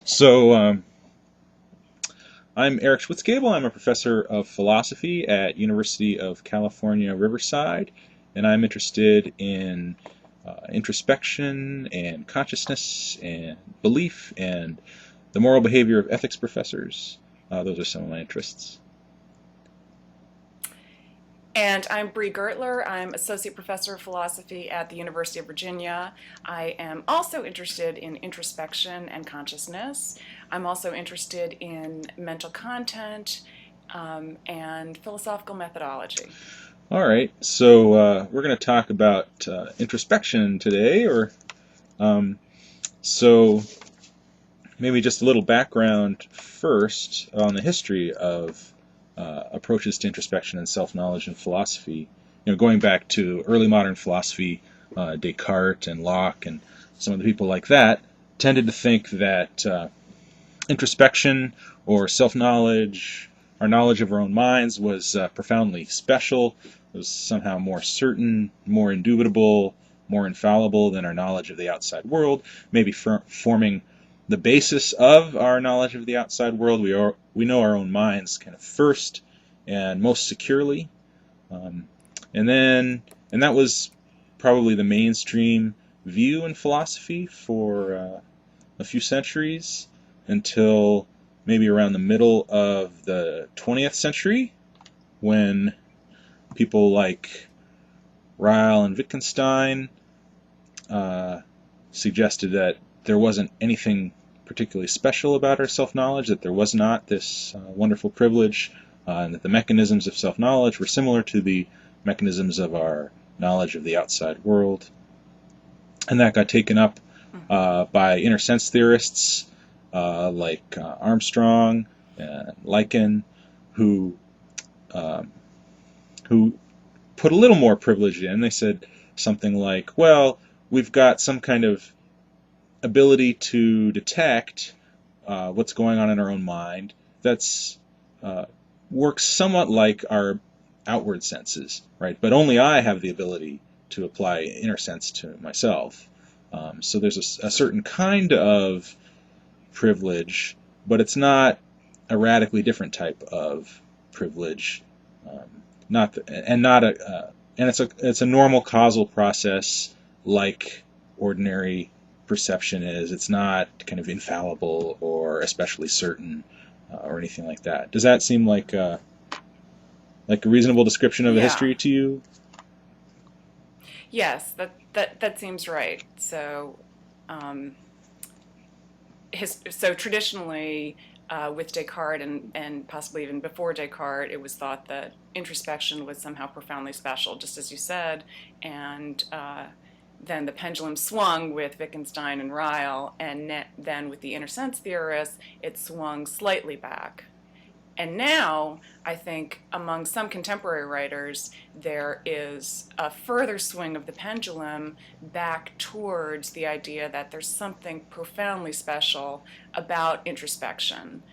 So, I'm Eric Schwitzgebel. I'm a professor of philosophy at University of California, Riverside, and I'm interested in introspection and consciousness and belief and the moral behavior of ethics professors. Those are some of my interests. And I'm Brie Gertler. I'm Associate Professor of Philosophy at the University of Virginia. I am also interested in introspection and consciousness. I'm also interested in mental content and philosophical methodology. All right, so we're going to talk about introspection today, or um, so maybe just a little background first on the history of approaches to introspection and self-knowledge in philosophy. Going back to early modern philosophy, Descartes and Locke and some of the people like that tended to think that introspection or self-knowledge, our knowledge of our own minds, was profoundly special, was somehow more certain, more indubitable, more infallible than our knowledge of the outside world, maybe forming the basis of our knowledge of the outside world. We know our own minds kind of first and most securely, um, and that was probably the mainstream view in philosophy for a few centuries until maybe around the middle of the 20th century, when people like Ryle and Wittgenstein uh, suggested that there wasn't anything particularly special about our self-knowledge, that there was not this wonderful privilege, and that the mechanisms of self-knowledge were similar to the mechanisms of our knowledge of the outside world. And that got taken up by inner sense theorists like Armstrong and Lycan, who um, who put a little more privilege in. They said something like, "Well, we've got some kind of ability to detect what's going on in our own mind that's uh, works somewhat like our outward senses, right? But only I have the ability to apply inner sense to myself. So there's a certain kind of privilege, but it's not a radically different type of privilege. Um, not the, and not a and it's a normal causal process like ordinary perception is. It's not kind of infallible or especially certain or anything like that. Does that seem like a reasonable description of the Yeah, history to you? yes, that seems right. Um, so traditionally, with Descartes and possibly even before Descartes, it was thought that introspection was somehow profoundly special, just as you said, and then the pendulum swung with Wittgenstein and Ryle, and then with the inner sense theorists, it swung slightly back. And now, I think among some contemporary writers, there is a further swing of the pendulum back towards the idea that there's something profoundly special about introspection.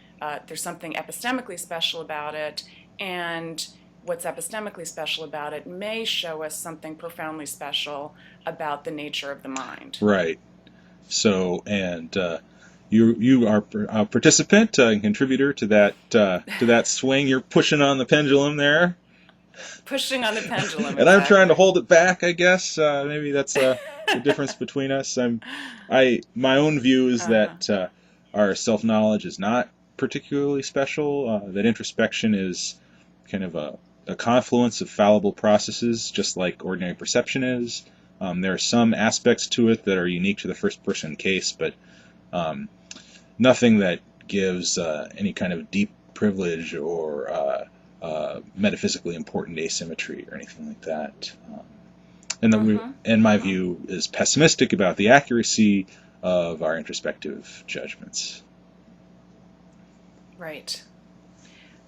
There's something epistemically special about it, and what's epistemically special about it may show us something profoundly special about the nature of the mind. Right. So, and you are a participant and contributor to that swing. You're pushing on the pendulum there, Pushing on the pendulum, and I'm trying to exactly. hold it back. I guess maybe that's the difference between us. My own view is Uh-huh. that our self knowledge is not particularly special. That introspection is kind of a confluence of fallible processes, just like ordinary perception is. There are some aspects to it that are unique to the first person case, but um, nothing that gives any kind of deep privilege or metaphysically important asymmetry or anything like that. Mm-hmm. And my Mm-hmm. view is pessimistic about the accuracy of our introspective judgments. Right.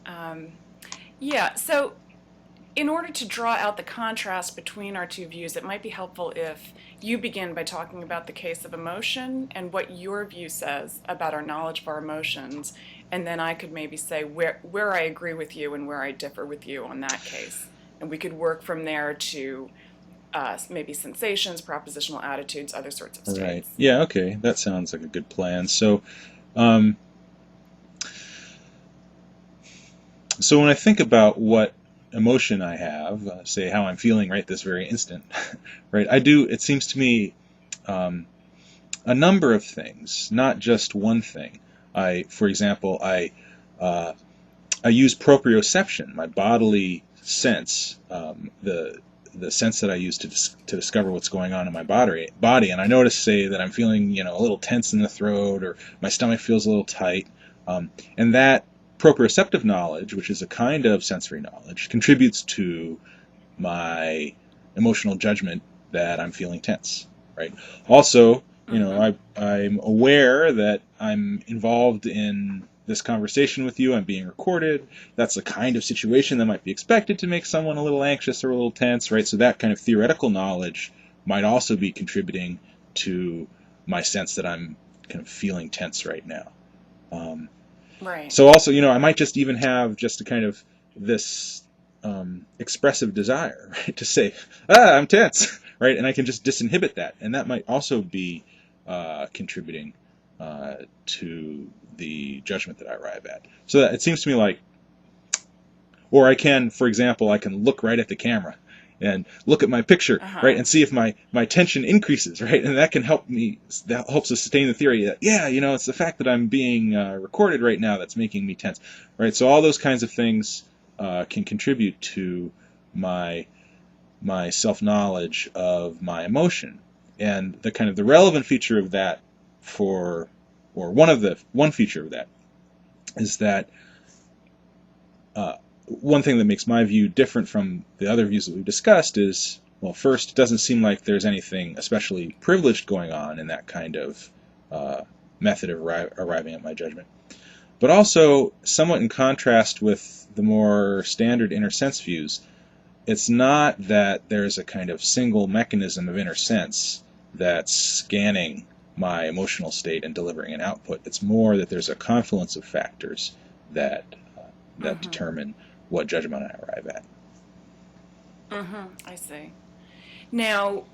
Um, yeah, so in order to draw out the contrast between our two views, it might be helpful if you begin by talking about the case of emotion and what your view says about our knowledge of our emotions, and then I could maybe say where I agree with you and where I differ with you on that case. And we could work from there to maybe sensations, propositional attitudes, other sorts of Right. states. Yeah, okay. That sounds like a good plan. So, Um, so when I think about what emotion I have, say how I'm feeling right this very instant, right, I do. It seems to me um, a number of things, not just one thing. For example, uh, I use proprioception, my bodily sense, the sense that I use to discover what's going on in my body. And I notice, say, that I'm feeling, a little tense in the throat, or my stomach feels a little tight, and that proprioceptive knowledge, which is a kind of sensory knowledge, contributes to my emotional judgment that I'm feeling tense, right? Also, Mm-hmm. I'm aware that I'm involved in this conversation with you. I'm being recorded. That's the kind of situation that might be expected to make someone a little anxious or a little tense, right? So that kind of theoretical knowledge might also be contributing to my sense that I'm kind of feeling tense right now. Um, Right. so also, I might just even have just a kind of this expressive desire, right, to say, I'm tense, right, and I can just disinhibit that, and that might also be contributing to the judgment that I arrive at. So that, it seems to me like, or I can, for example, I can look right at the camera and look at my picture, right, Uh-huh. and see if my tension increases, right, and that can help me. That helps to sustain the theory that it's the fact that I'm being recorded right now that's making me tense, right. So all those kinds of things can contribute to my my self knowledge of my emotion, and the kind of the relevant feature of that for, or one feature of that is that one thing that makes my view different from the other views that we've discussed is, well, first, it doesn't seem like there's anything especially privileged going on in that kind of uh, method of arriving at my judgment. But also, somewhat in contrast with the more standard inner sense views, it's not that there's a kind of single mechanism of inner sense that's scanning my emotional state and delivering an output. It's more that there's a confluence of factors that that Mm-hmm. determine what judgment I arrive at. Mm-hmm. I see. Now,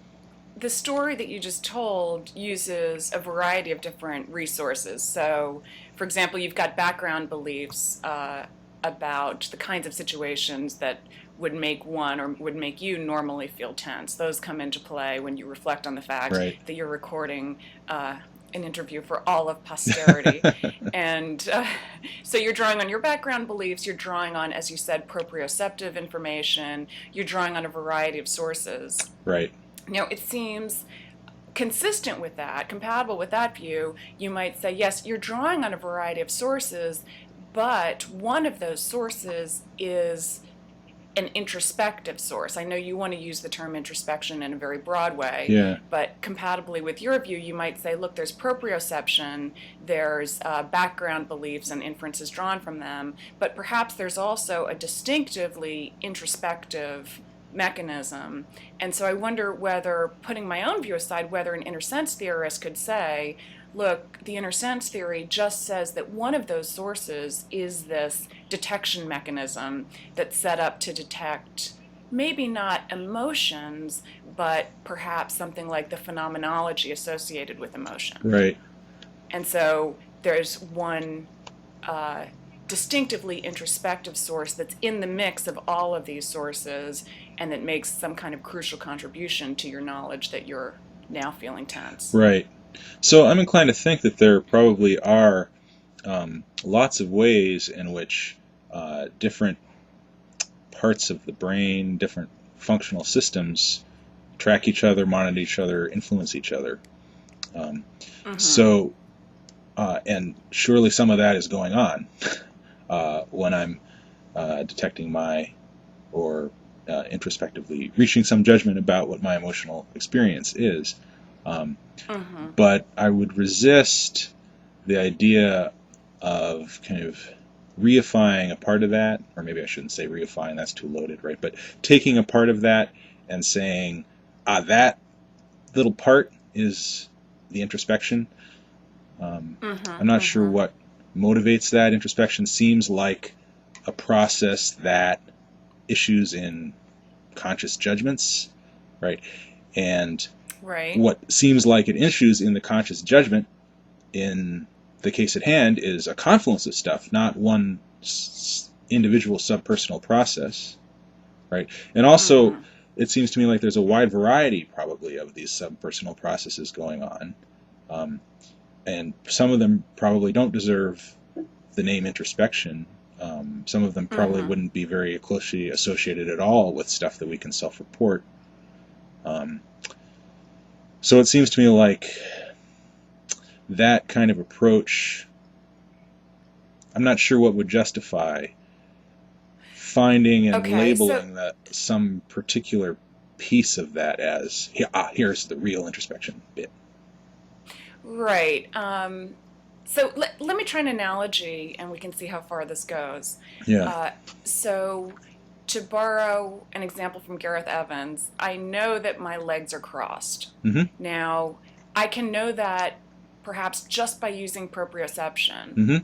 the story that you just told uses a variety of different resources. So, for example, you've got background beliefs about the kinds of situations that would make one or would make you normally feel tense. Those come into play when you reflect on the fact Right. that you're recording an interview for all of posterity. And so you're drawing on your background beliefs, you're drawing on, as you said, proprioceptive information, you're drawing on a variety of sources. Right. Now, it seems consistent with that, compatible with that view, you might say, yes, you're drawing on a variety of sources, but one of those sources is an introspective source. I know you want to use the term introspection in a very broad way, Yeah. but compatibly with your view, you might say, look, there's proprioception, there's background beliefs and inferences drawn from them, but perhaps there's also a distinctively introspective mechanism. And so I wonder whether, putting my own view aside, whether an inner sense theorist could say, look, the inner sense theory just says that one of those sources is this detection mechanism that's set up to detect maybe not emotions, but perhaps something like the phenomenology associated with emotion. Right. And so there's one uh, distinctively introspective source that's in the mix of all of these sources and that makes some kind of crucial contribution to your knowledge that you're now feeling tense. Right. So I'm inclined to think that there probably are lots of ways in which different parts of the brain, different functional systems track each other, monitor each other, influence each other. Um, Mm-hmm. so, and surely some of that is going on when I'm detecting my, or introspectively reaching some judgment about what my emotional experience is. Um, Mm-hmm. but I would resist the idea of kind of reifying a part of that, or maybe I shouldn't say reifying, that's too loaded, right? But taking a part of that and saying, that little part is the introspection. I'm Mm-hmm. not sure Mm-hmm. what motivates that. Introspection seems like a process that issues in conscious judgments, right? And Right. what seems like it issues in the conscious judgment in the case at hand is a confluence of stuff, not one individual subpersonal process, right? And also, Mm-hmm. it seems to me like there's a wide variety, probably, of these subpersonal processes going on. Um, and some of them probably don't deserve the name introspection. Some of them probably Mm-hmm. wouldn't be very closely associated at all with stuff that we can self-report. Um, so it seems to me like that kind of approach, I'm not sure what would justify finding and Okay, so labeling that some particular piece of that as here's the real introspection bit. right. So let me try an analogy, and we can see how far this goes. Yeah. Uh, so to borrow an example from Gareth Evans, I know that my legs are crossed. Mm-hmm. Now, I can know that perhaps just by using proprioception. Mm-hmm.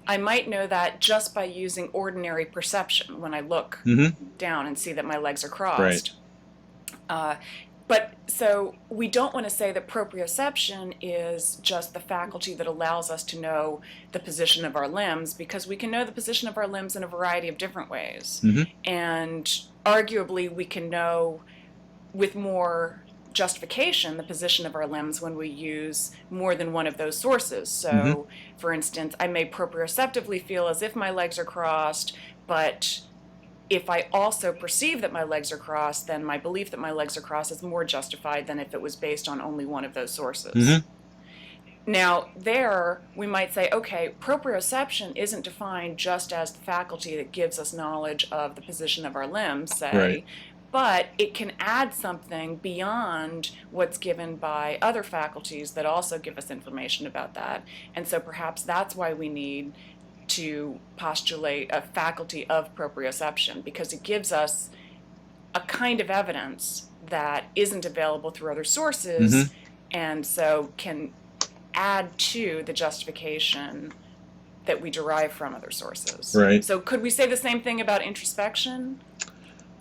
I might know that just by using ordinary perception when I look Mm-hmm. down and see that my legs are Right. crossed. Uh, but so we don't want to say that proprioception is just the faculty that allows us to know the position of our limbs, because we can know the position of our limbs in a variety of different ways. Mm-hmm. And arguably, we can know with more justification the position of our limbs when we use more than one of those sources. Mm-hmm. So, for instance, I may proprioceptively feel as if my legs are crossed, but if I also perceive that my legs are crossed, then my belief that my legs are crossed is more justified than if it was based on only one of those sources. Mm-hmm. Now, there we might say, okay, proprioception isn't defined just as the faculty that gives us knowledge of the position of our limbs, Right. say, but it can add something beyond what's given by other faculties that also give us information about that. And so perhaps that's why we need to postulate a faculty of proprioception, because it gives us a kind of evidence that isn't available through other Mm-hmm. sources, and so can add to the justification that we derive from other sources. Right. So could we say the same thing about introspection,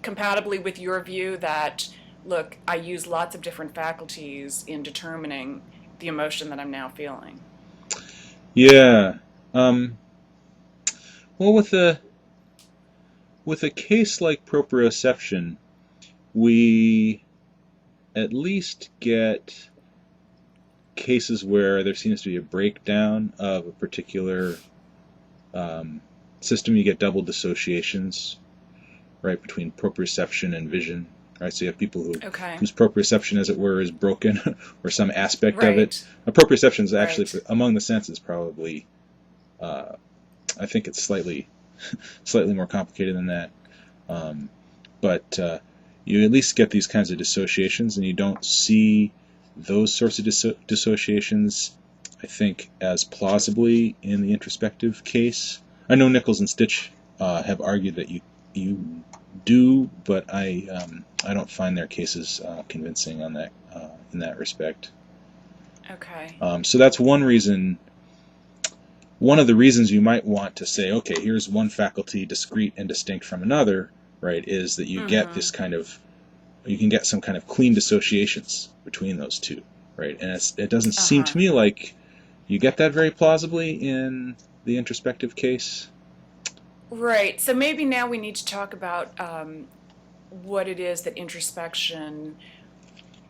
compatibly with your view that, look, I use lots of different faculties in determining the emotion that I'm now feeling? Yeah. Um, well, with a case like proprioception, we at least get cases where there seems to be a breakdown of a particular um, system. You get double dissociations, right, between proprioception and vision. Right, so you have people Okay. whose proprioception, as it were, is broken, or some aspect of it. Right. A proprioception is actually, Right. among the senses, probably. Uh, I think it's slightly more complicated than that. Um, but you at least get these kinds of dissociations, and you don't see those sorts of dissociations, I think, as plausibly in the introspective case. I know Nichols and Stitch have argued that you do, but I don't find their cases convincing on that in that respect. Okay. So that's one reason. One of the reasons you might want to say, okay, here's one faculty discrete and distinct from another, right, is that you get Mm-hmm. this kind of, you can get some kind of clean dissociations between those two, right? And it doesn't seem Uh-huh. to me like you get that very plausibly in the introspective case. Right. So maybe now we need to talk about what it is that introspection,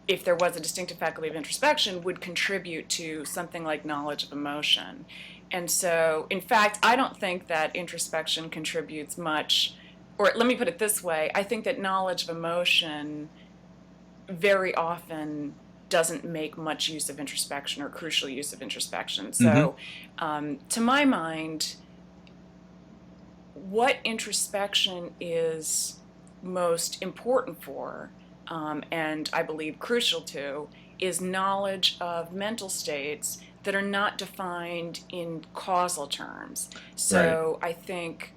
if there was a distinctive faculty of introspection, would contribute to something like knowledge of emotion. And so, in fact, I don't think that introspection contributes much, or let me put it this way, I think that knowledge of emotion very often doesn't make much use of introspection or crucial use of introspection. Mm-hmm. So, to my mind, what introspection is most important for, and I believe crucial to, is knowledge of mental states that are not defined in causal terms. Right. So I think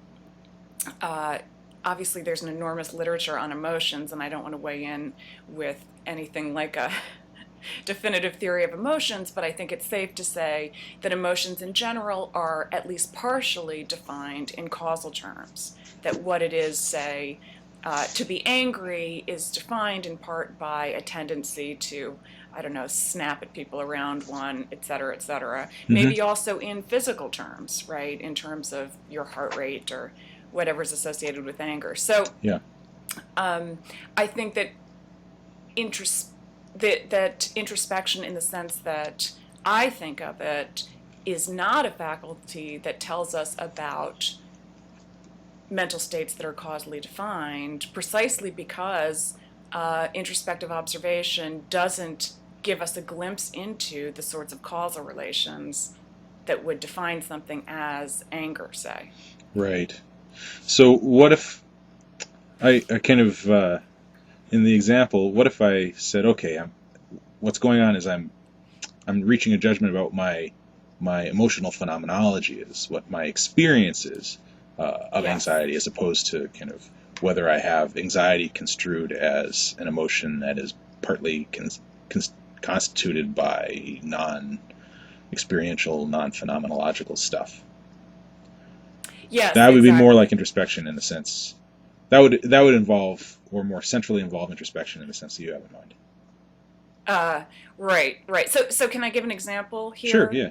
uh, obviously there's an enormous literature on emotions, and I don't want to weigh in with anything like a definitive theory of emotions, but I think it's safe to say that emotions in general are at least partially defined in causal terms. That what it is, say, to be angry is defined in part by a tendency to I don't know, snap at people around one, et cetera, et cetera. Hmm. Maybe also in physical terms, right? In terms of your heart rate or whatever's associated with anger. So Yeah. um, I think that intros- that introspection, in the sense that I think of it, is not a faculty that tells us about mental states that are causally defined, precisely because introspective observation doesn't give us a glimpse into the sorts of causal relations that would define something as anger, say. Right. So what if I kind of in the example, what if I said, okay, what's going on is I'm reaching a judgment about my emotional phenomenology is what my experience is of Yes. anxiety, as opposed to kind of whether I have anxiety construed as an emotion that is partly constituted by non-experiential, non-phenomenological stuff. Yes, That would be more like exactly. introspection in the sense that would involve, or more centrally involve, introspection in the sense that you have in mind. Uh, right, right. So can I give an example Sure. here? Yeah.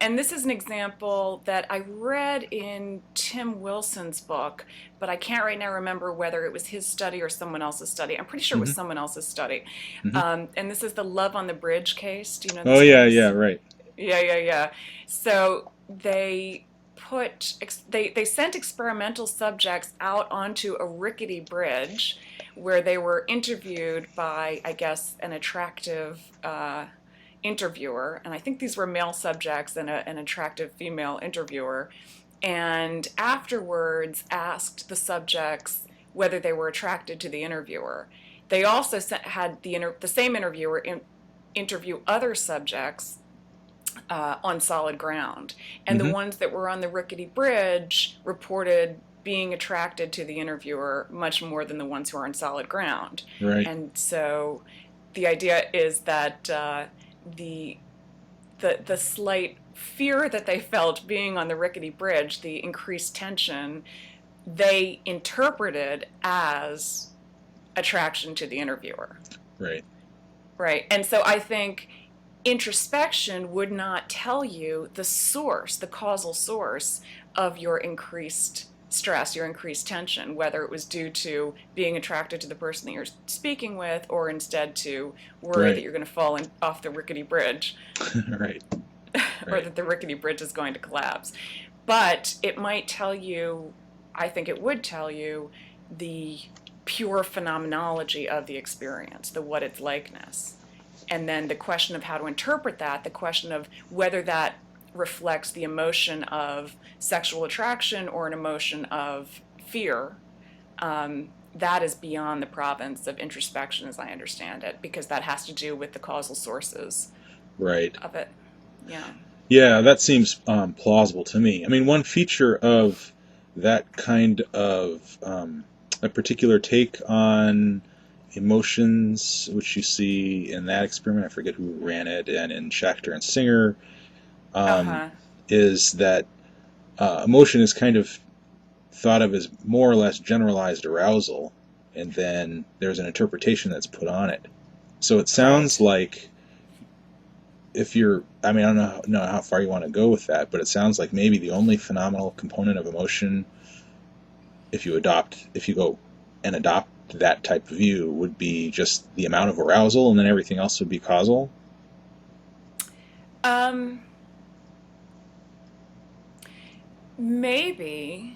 And this is an example that I read in Tim Wilson's book, but I can't right now remember whether it was his study or someone else's study. I'm pretty sure it was Hmm. someone else's study. Hmm. And this is the Love on the Bridge case. Do you know Oh this yeah. Yeah. case? Right. Yeah, yeah, yeah. So they sent experimental subjects out onto a rickety bridge where they were interviewed by, I guess, an attractive interviewer, and I think these were male subjects and an attractive female interviewer, and afterwards asked the subjects whether they were attracted to the interviewer. They also had the same interviewer interview other subjects on solid ground. And the Hmm. ones that were on the rickety bridge reported being attracted to the interviewer much more than the ones who are on solid ground. Right. And so the idea is that the the slight fear that they felt being on the rickety bridge, the increased tension, they interpreted as attraction to the interviewer. Right. Right. And so I think introspection would not tell you the source, the causal source of your increased stress, your increased tension, whether it was due to being attracted to the person that you're speaking with, or instead to worry that Right. you're going to fall off the rickety bridge, Right. or Right. that the rickety bridge is going to collapse. But it might tell you, I think it would tell you, the pure phenomenology of the experience, the what it's likeness. And then the question of how to interpret that, the question of whether that reflects the emotion of sexual attraction or an emotion of fear, that is beyond the province of introspection, as I understand it, because that has to do with the causal sources Right. of it. Yeah. Yeah, that seems plausible to me. I mean, one feature of that kind of a particular take on emotions, which you see in that experiment, I forget who ran it, and in Schachter and Singer, Uh um, huh. is that emotion is kind of thought of as more or less generalized arousal, and then there's an interpretation that's put on it. So it sounds Right. like, if you're, I mean, I don't know how far you want to go with that, but it sounds like maybe the only phenomenal component of emotion, if you go and adopt that type of view, would be just the amount of arousal, and then everything else would be causal. Um, maybe,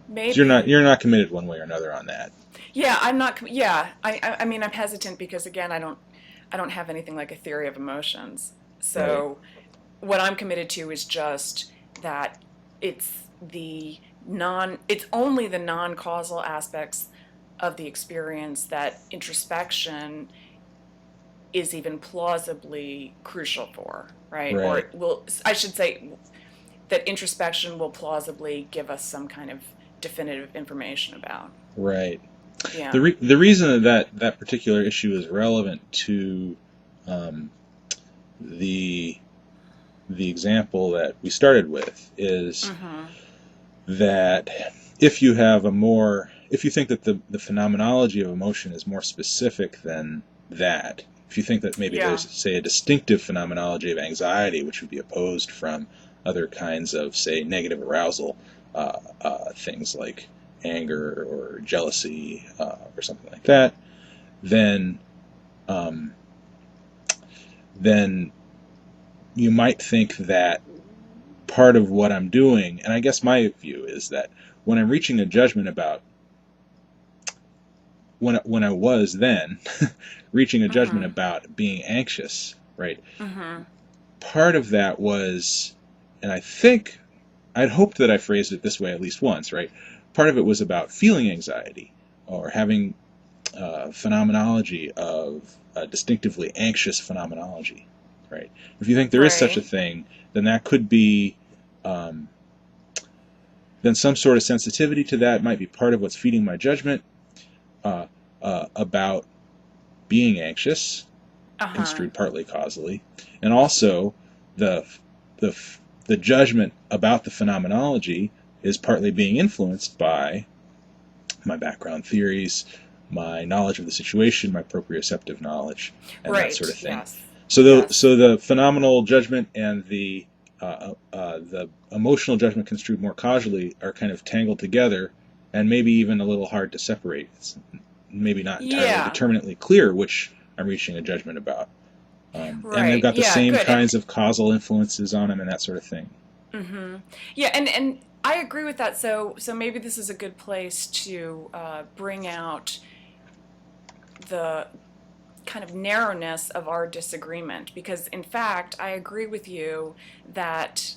So you're not maybe. you're not committed one way or another on that. Yeah, I'm not. Yeah, I mean, I'm hesitant because again, I don't have anything like a theory of emotions. Right. So what I'm committed to is just that it's only the non-causal aspects of the experience that introspection is even plausibly crucial for, right? Or Right. it will, I should say that introspection will plausibly give us some kind of definitive information about. Right. Yeah. The reason that particular issue is relevant to um, the the example that we started with is Mm-hmm. that if you think that the phenomenology of emotion is more specific than that, if you think that maybe Yeah. there's, say, a distinctive phenomenology of anxiety, which would be opposed from other kinds of, say, negative arousal, things like anger or jealousy or something like that, then um, then you might think that part of what I'm doing, and I guess my view is that when I'm reaching a judgment about when I was then reaching a judgment Mm-hmm. about being anxious, right? Mm-hmm. Part of that was, and I think I'd hoped that I phrased it this way at least once, right? Part of it was about feeling anxiety or having phenomenology of distinctively anxious phenomenology, right? If you think there is such a Right. thing, then that could be, um, then some sort of sensitivity to that might be part of what's feeding my judgment uh, about being anxious, Uh-huh. construed partly causally, and also the the the judgment about the phenomenology is partly being influenced by my background theories, my knowledge of the situation, my proprioceptive knowledge, and that sort Right. of thing. Yes. So Yes. the phenomenal judgment and the emotional judgment construed more causally are kind of tangled together, and maybe even a little hard to separate. It's maybe not entirely Yeah. determinately clear which I'm reaching a judgment about. And they've Right. got the Yeah. same Good. kinds of causal influences on them and that sort of thing. Mm-hmm. Yeah, and I agree with that. So maybe this is a good place to bring out the kind of narrowness of our disagreement, because in fact, I agree with you that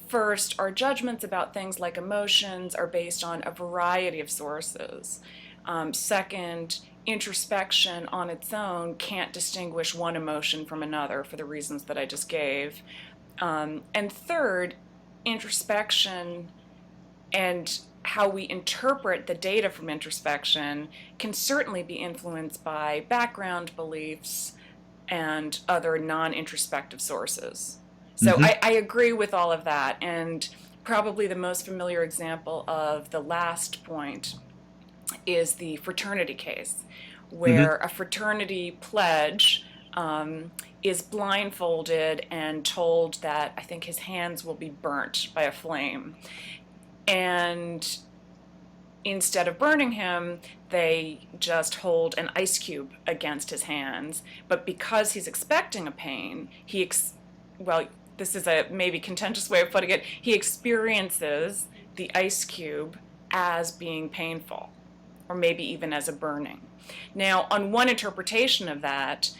first, our judgments about things like emotions are based on a variety of sources. Second, introspection on its own can't distinguish one emotion from another for the reasons that I just gave. And third, introspection and how we interpret the data from introspection can certainly be influenced by background beliefs and other non introspective sources. So Mm-hmm. I agree with all of that. And probably the most familiar example of the last point is the fraternity case, Mm-hmm. where a fraternity pledge is blindfolded and told that I think his hands will be burnt by a flame. And instead of burning him, they just hold an ice cube against his hands. But because he's expecting a pain, well, this is a maybe contentious way of putting it, he experiences the ice cube as being painful, or maybe even as a burning. Now, on one interpretation of that,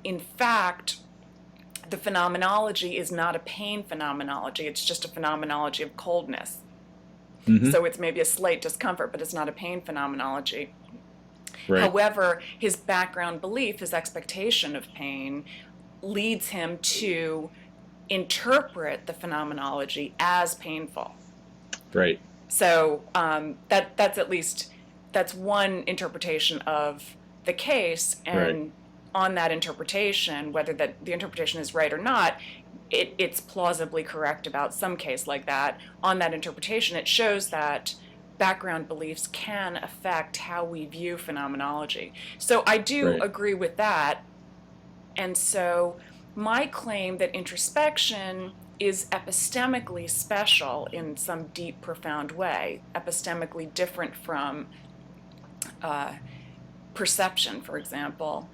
in fact, the phenomenology is not a pain phenomenology, it's just a phenomenology of coldness. Mm-hmm. So it's maybe a slight discomfort, but it's not a pain phenomenology. Right. However, his background belief, his expectation of pain, leads him to interpret the phenomenology as painful. Right. So that's at least that's one interpretation of the case, Right. and on that interpretation, whether that the interpretation is right or not, it's plausibly correct about some case like that. On that interpretation, it shows that background beliefs can affect how we view phenomenology. So I do Right. agree with that. And so my claim that introspection is epistemically special in some deep, profound way, epistemically different from uh, perception, for example,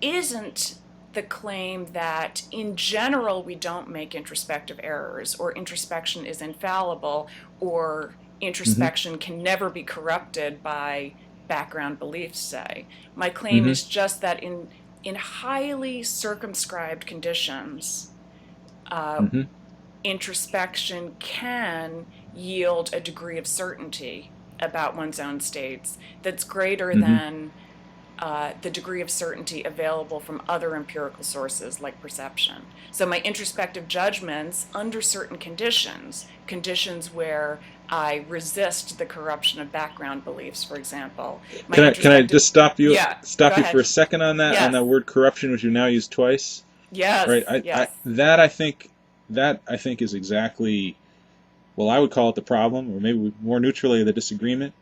isn't the claim that in general we don't make introspective errors, or introspection is infallible, or Mm-hmm. introspection can never be corrupted by background beliefs, say. My claim Mm-hmm. is just that in highly circumscribed conditions, uh, Mm-hmm. introspection can yield a degree of certainty about one's own states that's greater Mm-hmm. than the degree of certainty available from other empirical sources like perception. So my introspective judgments under certain conditions, conditions where I resist the corruption of background beliefs, for example, my Can I introspective, just yeah, go stop you for ahead. a second on Yes, that word corruption, which you now used twice? Right. yes, I yes. that I think is exactly, well, I would call it the problem, or maybe more neutrally the disagreement.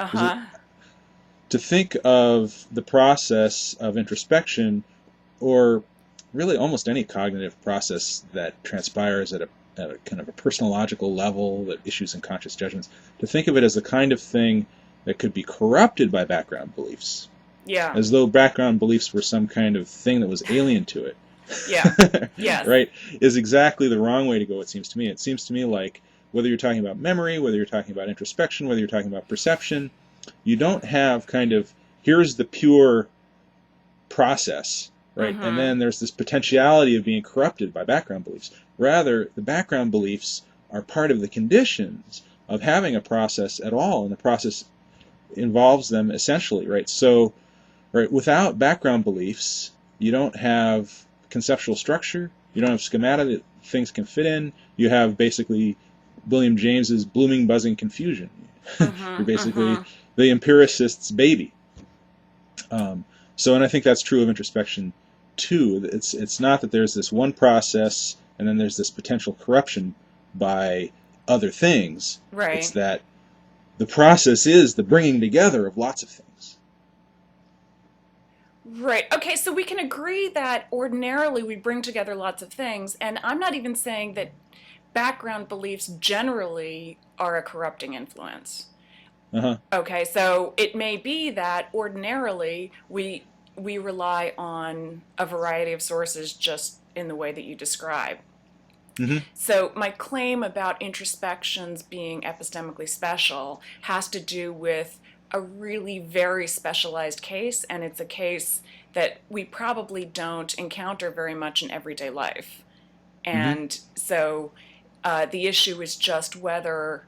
Is it Uh-huh. to think of the process of introspection, or really almost any cognitive process that transpires at a kind of a personological level that issues in conscious judgments, to think of it as the kind of thing that could be corrupted by background beliefs, Yeah. as though background beliefs were some kind of thing that was alien to it. Yeah. Yes. Right? Is exactly the wrong way to go, it seems to me. It seems to me like whether you're talking about memory, whether you're talking about introspection, whether you're talking about perception, you don't have kind of, here's the pure process, right? And Mm-hmm. then there's this potentiality of being corrupted by background beliefs. Rather, the background beliefs are part of the conditions of having a process at all, and the process involves them essentially, right? So, right, without background beliefs, you don't have conceptual structure, you don't have schemata that things can fit in, you have basically William James's blooming, buzzing confusion. You're Mm-hmm. basically Mm-hmm. the empiricist's baby. So, and I think that's true of introspection too. It's not that there's this one process and then there's this potential corruption by other things. It's Right. that the process is the bringing together of lots of things. Right. Okay, so we can agree that ordinarily we bring together lots of things, and I'm not even saying that background beliefs generally are a corrupting influence. Uh-huh. Okay, so it may be that ordinarily we rely on a variety of sources just in the way that you describe. Mm-hmm. So my claim about introspections being epistemically special has to do with a really very specialized case, and it's a case that we probably don't encounter very much in everyday life. Mm-hmm. And so the issue is just whether.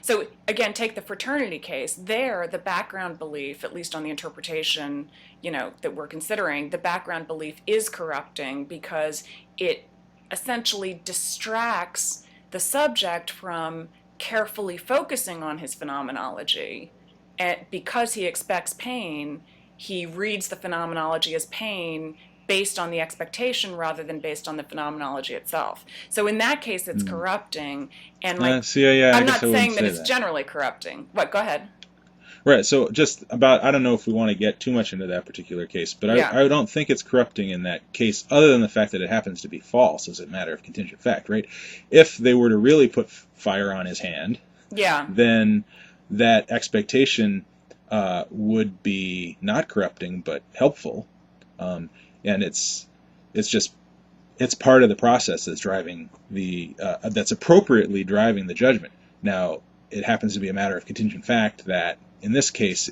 So again, take the fraternity case. There, the background belief, at least on the interpretation, that we're considering, the background belief is corrupting because it essentially distracts the subject from carefully focusing on his phenomenology. And because he expects pain, he reads the phenomenology as pain based on the expectation rather than based on the phenomenology itself. So in that case, it's Mm. corrupting. And Yeah, I I'm guess not I wouldn't saying that say it's that. generally corrupting. What? Go ahead. Right, so just about, I don't know if we want to get too much into that particular case, but Yeah. I don't think it's corrupting in that case, other than the fact that it happens to be false as a matter of contingent fact, right? If they were to really put fire on his hand, Yeah. then that expectation would be not corrupting, but helpful. And it's just, it's part of the process that's driving that's appropriately driving the judgment. Now, it happens to be a matter of contingent fact that in this case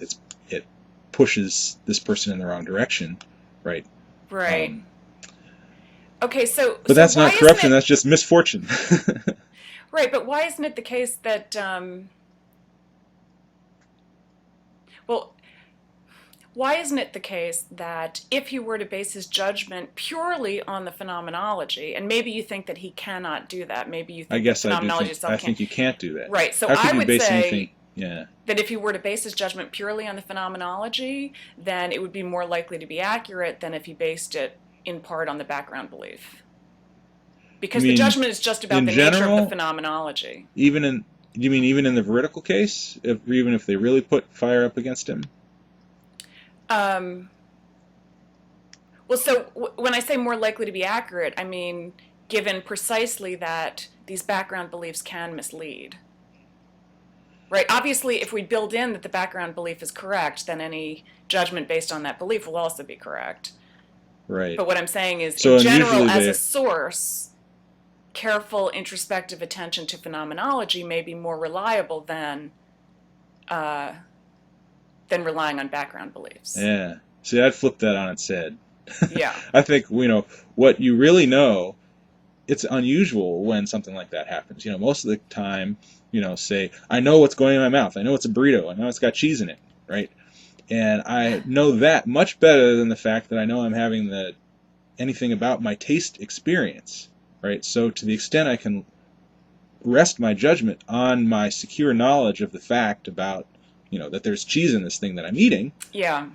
it pushes this person in the wrong direction, right? Right. Um, Okay. So but so that's why not isn't corruption. it That's just misfortune. right? But why isn't it the case that well, why isn't it the case that if he were to base his judgment purely on the phenomenology, and maybe you think that he cannot do that, maybe you I think that the guess I do phenomenology think itself I can't. think you can't do that. Right. So How I could you would base anything? say Yeah. that if he were to base his judgment purely on the phenomenology, then it would be more likely to be accurate than if he based it in part on the background belief. You Because the mean judgment is just about in the nature of the general, phenomenology. even in you mean even in the veridical case, even if they really put fire up against him? Um, well, so when I say more likely to be accurate, I mean given precisely that these background beliefs can mislead. Right? Obviously, if we build in that the background belief is correct, then any judgment based on that belief will also be correct. Right. But what I'm saying is, in So general, unusually as a they source, careful introspective attention to phenomenology may be more reliable uh, than relying on background beliefs. Yeah. See, I'd flip that on its head. Yeah. I think, what you really know, it's unusual when something like that happens. Most of the time, say, I know what's going in my mouth. I know it's a burrito. I know it's got cheese in it, right? And I know that much better than the fact that I know I'm having anything about my taste experience, right? So to the extent I can rest my judgment on my secure knowledge of the fact about, that there's cheese in this thing that I'm eating, Yeah.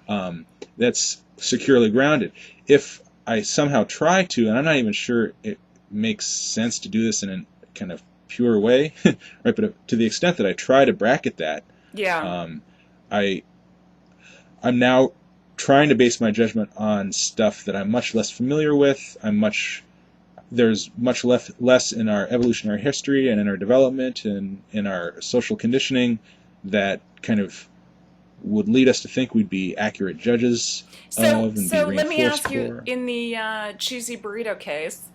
that's securely grounded. If I somehow try to, and I'm not even sure it makes sense to do this in a kind of pure way, right? But to the extent that I try to bracket that, Yeah. um, I I'm now trying to base my judgment on stuff that I'm much less familiar with. There's much less in our evolutionary history and in our development and in our social conditioning that kind of would lead us to think we'd be accurate judges So, of and be so let me reinforced ask you, for. in the cheesy burrito case,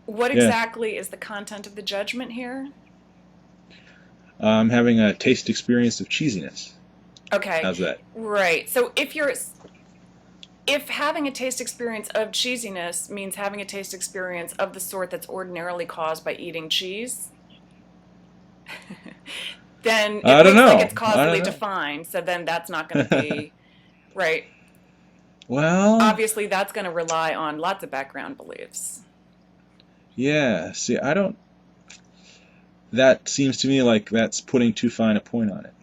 what Yeah, exactly is the content of the judgment here? I'm having a taste experience of cheesiness. Okay, How's that? right. So if having a taste experience of cheesiness means having a taste experience of the sort that's ordinarily caused by eating cheese, then it I don't looks like it's know. I causally don't know. defined. So then that's not going to be right. Well, Obviously, that's going to rely on lots of background beliefs. yeah. See, I don't. That seems to me like that's putting too fine a point on it.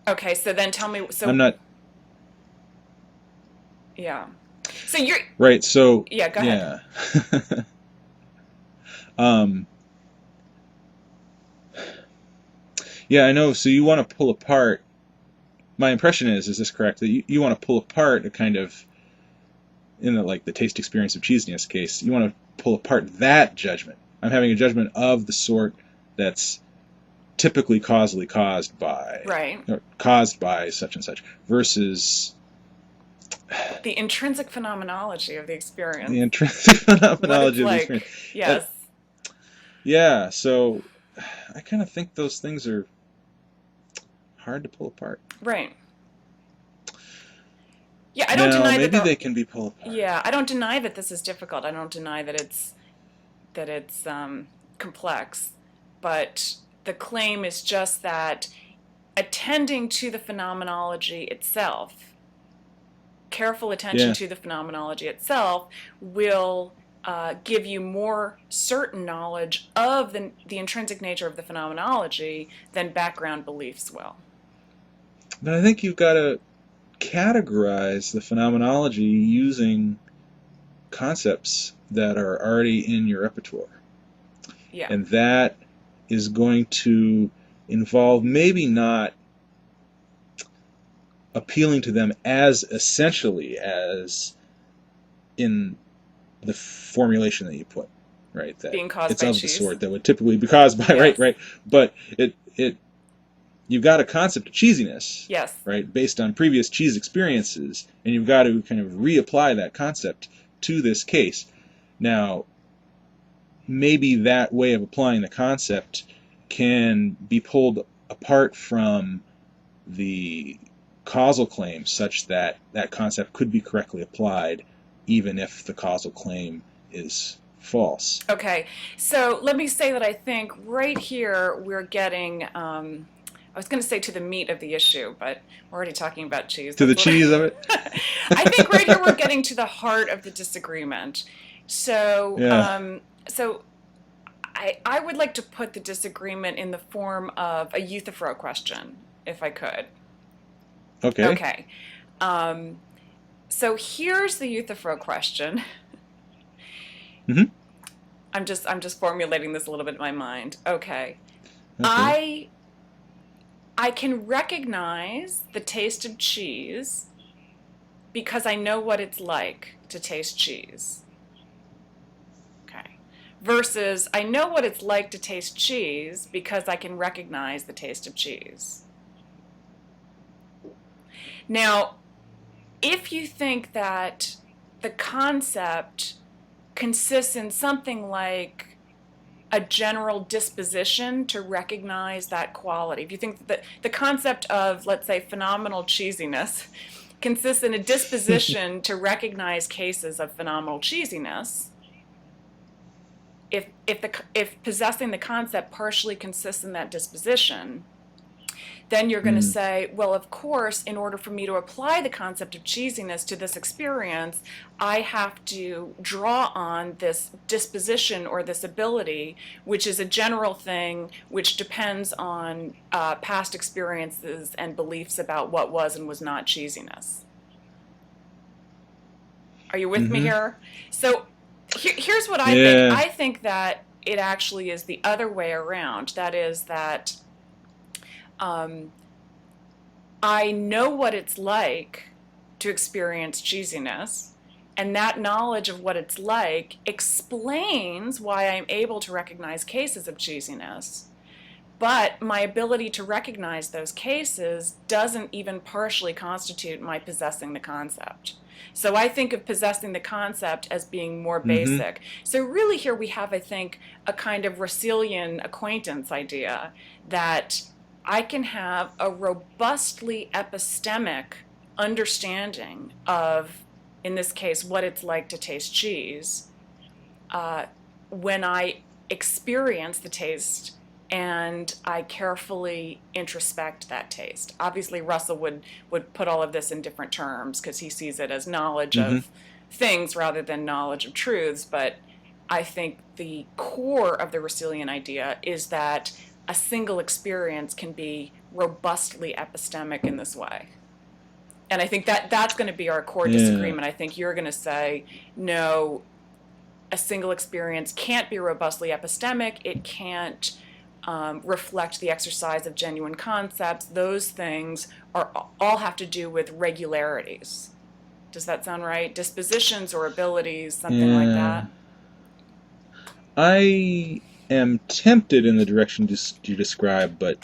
Okay, so then tell me. I'm So not yeah. So you're right. So yeah. Go ahead. yeah. um, yeah, I know. So you want to pull apart. My impression is this correct? That you want to pull apart a kind of in the taste experience of cheesiness case. You want to pull apart that judgment. I'm having a judgment of the sort that's typically causally Right. caused by such and such versus The intrinsic phenomenology of the experience. the intrinsic What it's phenomenology of the experience. like. And, Yes. yeah, so I kind of think those things are hard to pull apart. Right. Yeah, I don't Now, deny that maybe there they can be pulled apart. yeah, I don't deny that this is difficult. I don't deny that it's complex, but the claim is just that attending to the phenomenology itself, careful attention Yeah. to the phenomenology itself, will give you more certain knowledge of the intrinsic nature of the phenomenology than background beliefs will. But I think you've got to categorize the phenomenology using concepts that are already in your repertoire. Yeah. And that is going to involve maybe not appealing to them as essentially as in the formulation that you put, right? That Being caused it's by of the cheese. sort that would typically be caused by, right, Yes. right. But you've got a concept of cheesiness, Yes. right, based on previous cheese experiences, and you've got to kind of reapply that concept to this case. Now, maybe that way of applying the concept can be pulled apart from the causal claim such that that concept could be correctly applied even if the causal claim is false. Okay, so let me say that I think right here we're getting, I was going to say to the meat of the issue, but we're already talking about cheese. To the That's what cheese of it? I think right here we're getting to the heart of the disagreement. So, Yeah. I would like to put the disagreement in the form of a Euthyphro question, if I could. Okay. Okay. Um, so here's the Euthyphro question. Mm-hmm. I'm just formulating this a little bit in my mind. Okay. Okay. I I can recognize the taste of cheese because I know what it's like to taste cheese. Okay. Versus I know what it's like to taste cheese because I can recognize the taste of cheese. Now, if you think that the concept consists in something like a general disposition to recognize that quality, if you think that the concept of, let's say, phenomenal cheesiness consists in a disposition to recognize cases of phenomenal cheesiness, if possessing the concept partially consists in that disposition, then you're going to Mm. say, well, of course, in order for me to apply the concept of cheesiness to this experience, I have to draw on this disposition or this ability, which is a general thing which depends on past experiences and beliefs about what was and was not cheesiness. Are you with me Mm-hmm. here? So here's what I think. Yeah. I think that it actually is the other way around. That is that um, I know what it's like to experience cheesiness, and that knowledge of what it's like explains why I'm able to recognize cases of cheesiness. But my ability to recognize those cases doesn't even partially constitute my possessing the concept. So I think of possessing the concept as being more Mm-hmm. basic. So really here we have, I think, a kind of Russellian acquaintance idea that I can have a robustly epistemic understanding of, in this case, what it's like to taste cheese uh, when I experience the taste and I carefully introspect that taste. Obviously, Russell would put all of this in different terms because he sees it as knowledge Mm-hmm. of things rather than knowledge of truths. But I think the core of the Russellian idea is that a single experience can be robustly epistemic in this way. And I think that that's going to be our core Yeah. disagreement. I think you're going to say, no, a single experience can't be robustly epistemic. It can't reflect the exercise of genuine concepts. Those things are all have to do with regularities. Does that sound right? Dispositions or abilities, something like Yeah. that. I am tempted in the direction you describe, but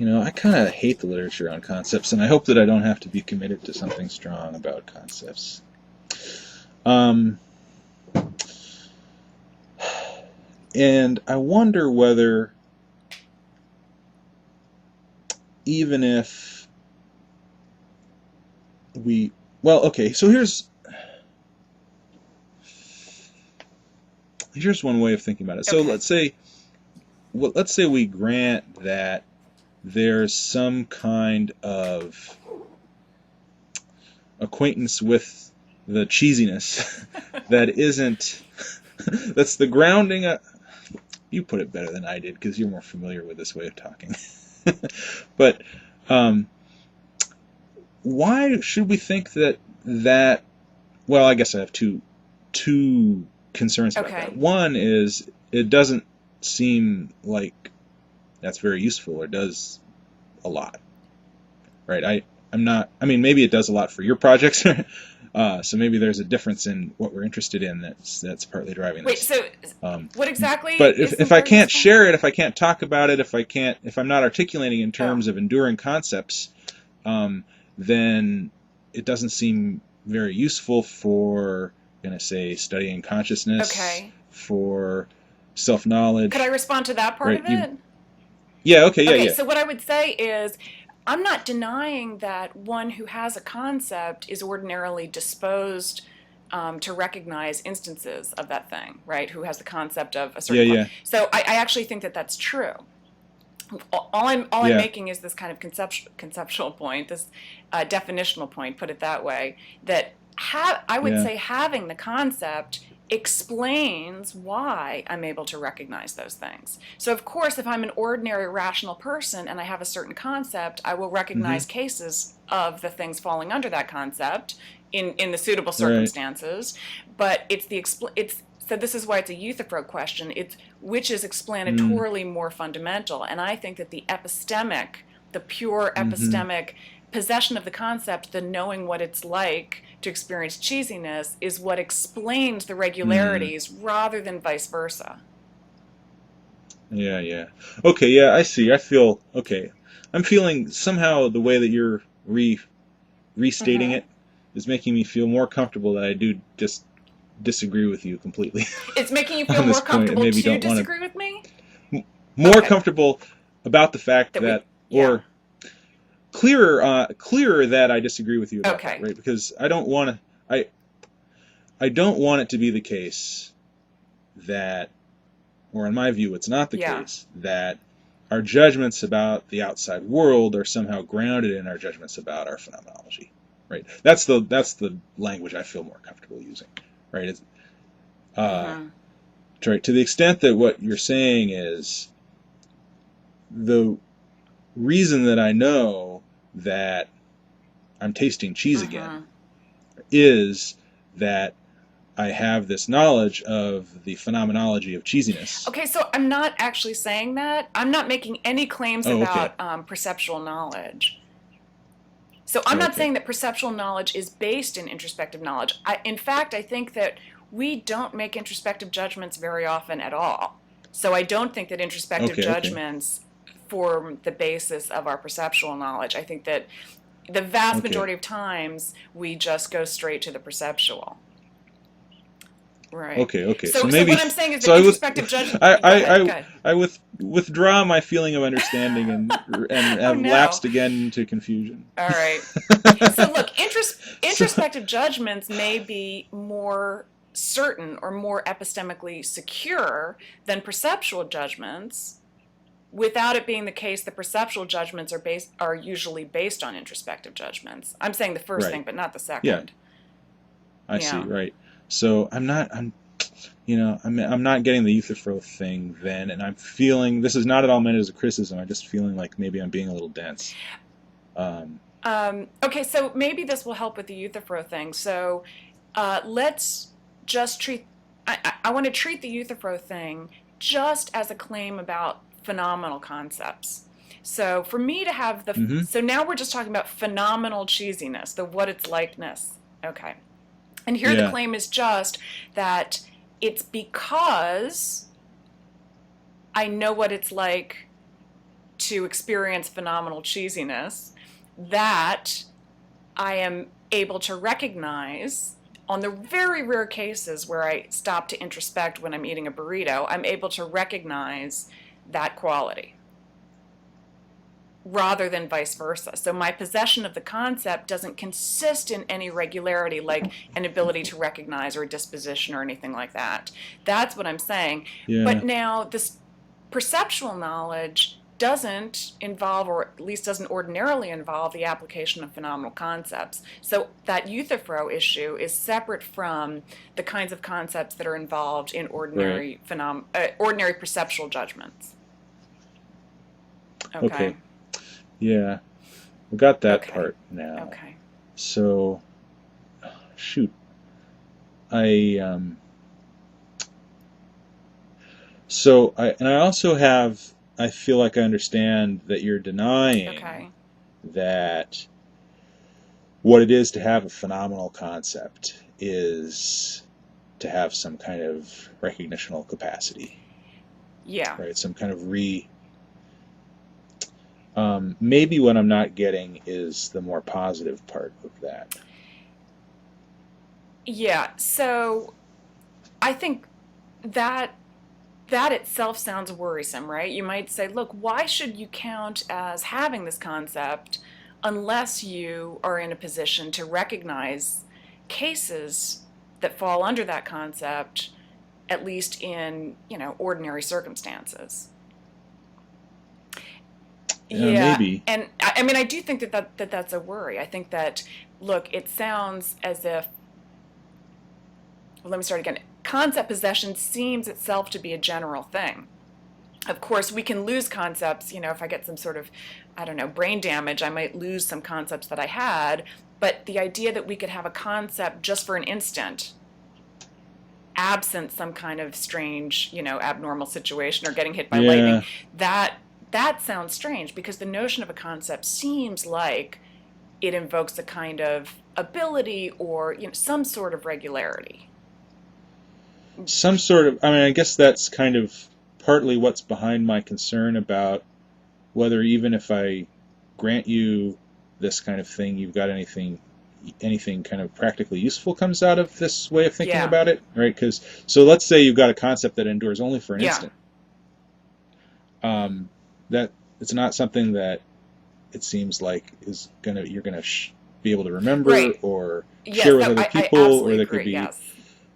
I kind of hate the literature on concepts, and I hope that I don't have to be committed to something strong about concepts. Um, and I wonder whether, even if we, well, okay, so here's one way of thinking about it. So Okay. let's say we grant that there's some kind of acquaintance with the cheesiness that isn't that's the grounding. You put it better than I did because you're more familiar with this way of talking. But um, why should we think that? Well, I guess I have two concerns about that. Okay. One is it doesn't seem like that's very useful, or does a lot, right? I'm not. I mean, maybe it does a lot for your projects. So maybe there's a difference in what we're interested in that's partly driving Wait, this. so Um, what exactly but if isn't I very can't useful? share it, if I can't talk about it, if I'm not articulating in Oh, terms of enduring concepts, um, then it doesn't seem very useful for, going to say, studying consciousness, okay. for Could I self-knowledge, respond to that part right? of it? Yeah, okay, yeah, Okay, yeah, so what I would say is I'm not denying that one who has a concept is ordinarily disposed to recognize instances of that thing, right? Who has the concept of a yeah, certain yeah, so I actually think that that's true. All I'm yeah, making is this kind of conceptual point, this definitional point, put it that way. That I would yeah. say having the concept explains why I'm able to recognize those things. So of course, if I'm an ordinary rational person and I have a certain concept, I will Mm-hmm. recognize cases of the things falling under that concept in the suitable Right. circumstances. But it's so this is why it's a Euthyphro question. It's which is Mm. explanatorily more fundamental. And I think that the pure Mm-hmm. epistemic possession of the concept, the knowing what it's like to experience cheesiness, is what explains the Mm. regularities rather than vice versa. Yeah, yeah. Okay, yeah, I see. I feel okay. I'm feeling somehow the way that you're restating Mm-hmm. it is making me feel more comfortable that I do just disagree with you completely It's making you feel on this more point, and comfortable maybe to don't want disagree with me? to more Okay. comfortable about the fact That we, that, yeah. or clearer that I disagree with you about that, Okay. right? Because I don't want it to be the case that, or in my view, it's not the Yeah. case that our judgments about the outside world are somehow grounded in our judgments about our phenomenology, right? That's the language I feel more comfortable using, right? Uh, Mm-hmm. right, to the extent that what you're saying is the reason that I know that I'm tasting cheese again Mm-hmm. is that I have this knowledge of the phenomenology of cheesiness. Okay, so I'm not actually saying that. I'm not making any claims Oh, okay. about perceptual knowledge. So I'm not Okay. saying that perceptual knowledge is based in introspective knowledge. In fact, I think that we don't make introspective judgments very often at all. So I don't think that introspective Okay. Okay. judgments form the basis of our perceptual knowledge. I think that the vast Okay. majority of times we just go straight to the perceptual. Right. Okay. Okay. So So maybe, what I'm saying is so that introspective judgment. Go ahead. Go ahead. I withdraw my feeling of understanding and Oh have no. lapsed again into confusion. All right. So look, So, introspective judgments may be more certain or more epistemically secure than perceptual judgments, without it being the case that perceptual judgments are usually based on introspective judgments. I'm saying the first right. thing, but not the Yeah, second. I see. Yeah. Right. So I'm not getting the Euthyphro thing then, and I'm feeling this is not at all meant as a criticism. I'm just feeling like maybe I'm being a little dense. Um, Okay, so maybe this will help with the Euthyphro thing. So let's just treat, I want to treat the Euthyphro thing just as a claim about phenomenal concepts. So for me to have hmm so now we're just talking about phenomenal cheesiness, the what it's likeness. Okay. And here the Yeah. claim is just that it's because I know what it's like to experience phenomenal cheesiness that I am able to recognize, on the very rare cases where I stop to introspect when I'm eating a burrito, I'm able to recognize that quality rather than vice versa. So my possession of the concept doesn't consist in any regularity, like an ability to recognize or a disposition or anything like that. That's what I'm saying. Yeah. But now this perceptual knowledge doesn't involve, or at least doesn't ordinarily involve, the application of phenomenal concepts. So that Euthyphro issue is separate from the kinds of concepts that are involved in Right. ordinary perceptual judgments. Okay. Okay. Yeah. We got that Okay. part now. Okay. So, shoot. I and I also have I feel like I understand that you're denying Okay. that what it is to have a phenomenal concept is to have some kind of recognitional capacity, Yeah. right? Some kind of maybe what I'm not getting is the more positive part of that. Yeah. So I think that that itself sounds worrisome, right? You might say, look, why should you count as having this concept unless you are in a position to recognize cases that fall under that concept, at least in, ordinary circumstances? Yeah, Maybe. and I mean, I do think that's a worry. I think that, look, it sounds as if, well, let me start again. Concept possession seems itself to be a general thing. Of course, we can lose concepts. If I get some sort of, I don't know, brain damage, I might lose some concepts that I had. But the idea that we could have a concept just for an instant, absent some kind of strange, abnormal situation or getting hit by lightning, Yeah. that sounds strange, because the notion of a concept seems like it invokes a kind of ability or, some sort of regularity. Some sort of, I mean, I guess that's kind of partly what's behind my concern about whether even if I grant you this kind of thing, you've got anything kind of practically useful comes out of this way of thinking Yeah, about it, right? Because so let's say you've got a concept that endures only for an yeah. instant. That it's not something that it seems like you're gonna be able to remember Right. or Yes, share with that other I people, or absolutely that could agree. be Yes.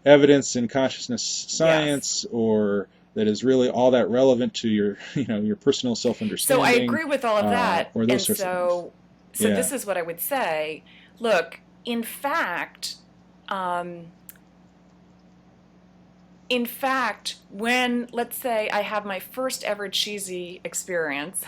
evidence in consciousness Yes. science, or that is really all that relevant to your your personal self So I understanding, agree with all of that. or those And sorts of things. so Yeah. this is what I would say. Look, um, in fact, when, let's say, I have my first ever cheesy experience,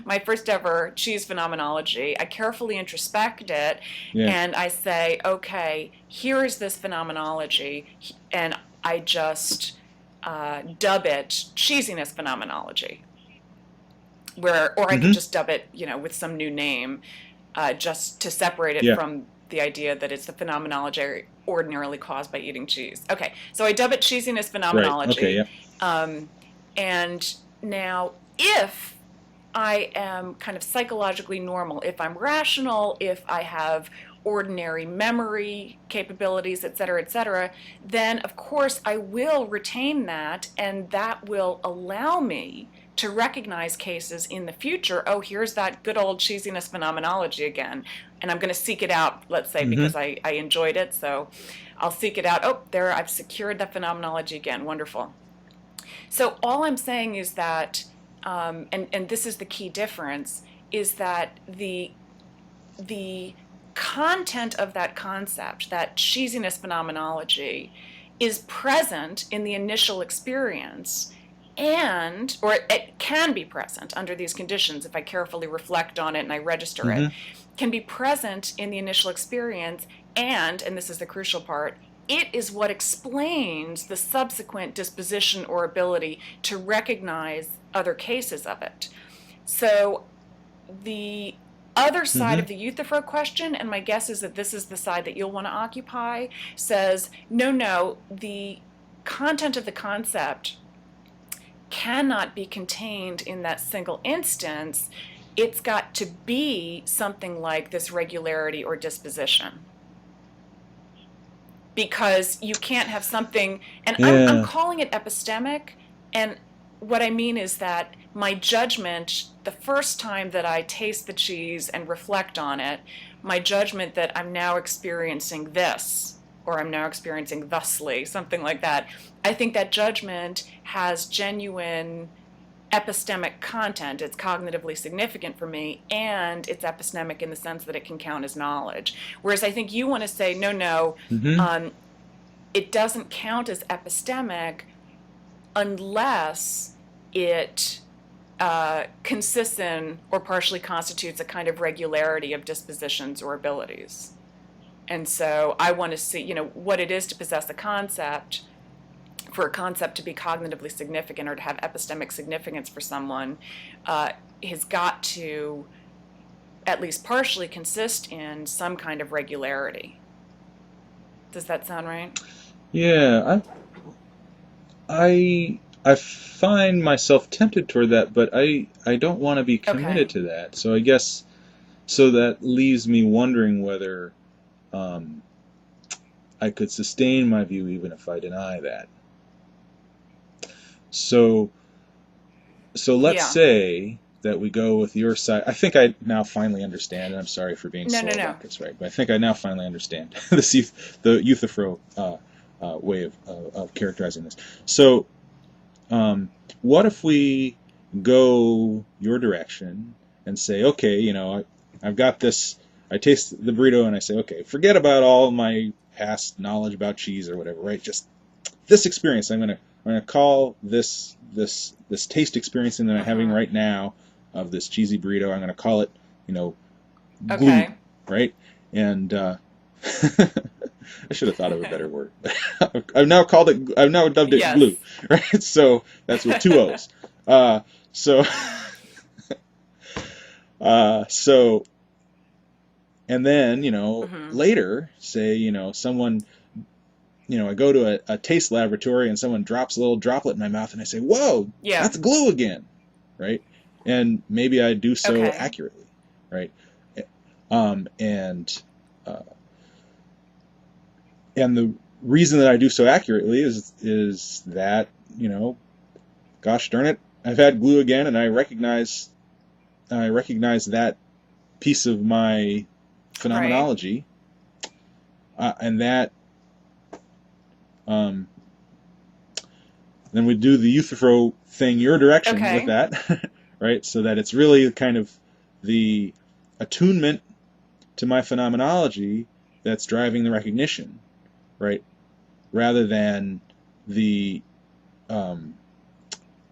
my first ever cheese phenomenology, I carefully introspect it Yeah. and I say, okay, here is this phenomenology, and I just dub it cheesiness phenomenology, or I could hmm just dub it, with some new name. just to separate it Yeah. from the idea that it's the phenomenology ordinarily caused by eating cheese. Okay, so I dub it cheesiness Right. Okay. phenomenology. Yeah. Um, and now, if I am kind of psychologically normal, if I'm rational, if I have ordinary memory capabilities, et cetera, then of course I will retain that, and that will allow me to recognize cases in the future. Oh, here's that good old cheesiness phenomenology again. And I'm going to seek it out, let's say, Mm-hmm. because I enjoyed it. So I'll seek it out. Oh, there, I've secured that phenomenology again. Wonderful. So all I'm saying is that, and this is the key difference, is that the content of that concept, that cheesiness phenomenology, is present in the initial experience, and or it can be present under these conditions if I carefully reflect on it and I register it, Mm-hmm. can be present in the initial experience, and this is the crucial part, it is what explains the subsequent disposition or ability to recognize other cases of it. So the other side Mm-hmm. of the Euthyphro question, and my guess is that this is the side that you'll want to occupy, says no, no, the content of the concept cannot be contained in that single instance. It's got to be something like this regularity or disposition, because you can't have something, and I'm Yeah. calling it epistemic, and what I mean is that my judgment the first time that I taste the cheese and reflect on it, my judgment that I'm now experiencing this, or I'm now experiencing thusly, something like that, I think that judgment has genuine epistemic content. It's cognitively significant for me, and it's epistemic in the sense that it can count as knowledge. Whereas I think you want to say, no, no, Mm-hmm. um, it doesn't count as epistemic unless it consists in or partially constitutes a kind of regularity of dispositions or abilities. And so I want to see, what it is to possess a concept, for a concept to be cognitively significant or to have epistemic significance for someone, uh, has got to at least partially consist in some kind of regularity. Does that sound right? Yeah. I find myself tempted toward that, but I don't want to be committed Okay. to that. So I guess so that leaves me wondering whether um, I could sustain my view even if I deny that. So let's Yeah. say that we go with your side. I think I now finally understand, and I'm sorry for being No, slow no, no. about this, right? But I think I now finally understand the Euthyphro way of characterizing this. So what if we go your direction and say, okay, I've got this. I taste the burrito and I say, okay, forget about all my past knowledge about cheese or whatever, right? Just this experience. I'm gonna call this taste experience that I'm having Mm-hmm. right now of this cheesy burrito. I'm gonna call it, you know, glue, Okay. right? And I should have thought of a better word. I've now called it. I've now dubbed it glue, Yes. right? So that's with two O's. Uh, so so and then Mm-hmm. later, say someone I go to a taste laboratory and someone drops a little droplet in my mouth and I say, "Whoa, Yeah. that's glue again," right? And maybe I do so Okay. accurately, right? And uh, and the reason that I do so accurately is that gosh darn it, I've had glue again, and I recognize that piece of my Right. phenomenology, and that um, then we do the Euthyphro thing your direction with Okay. that, right? So that it's really kind of the attunement to my phenomenology that's driving the recognition, right? Rather than the um,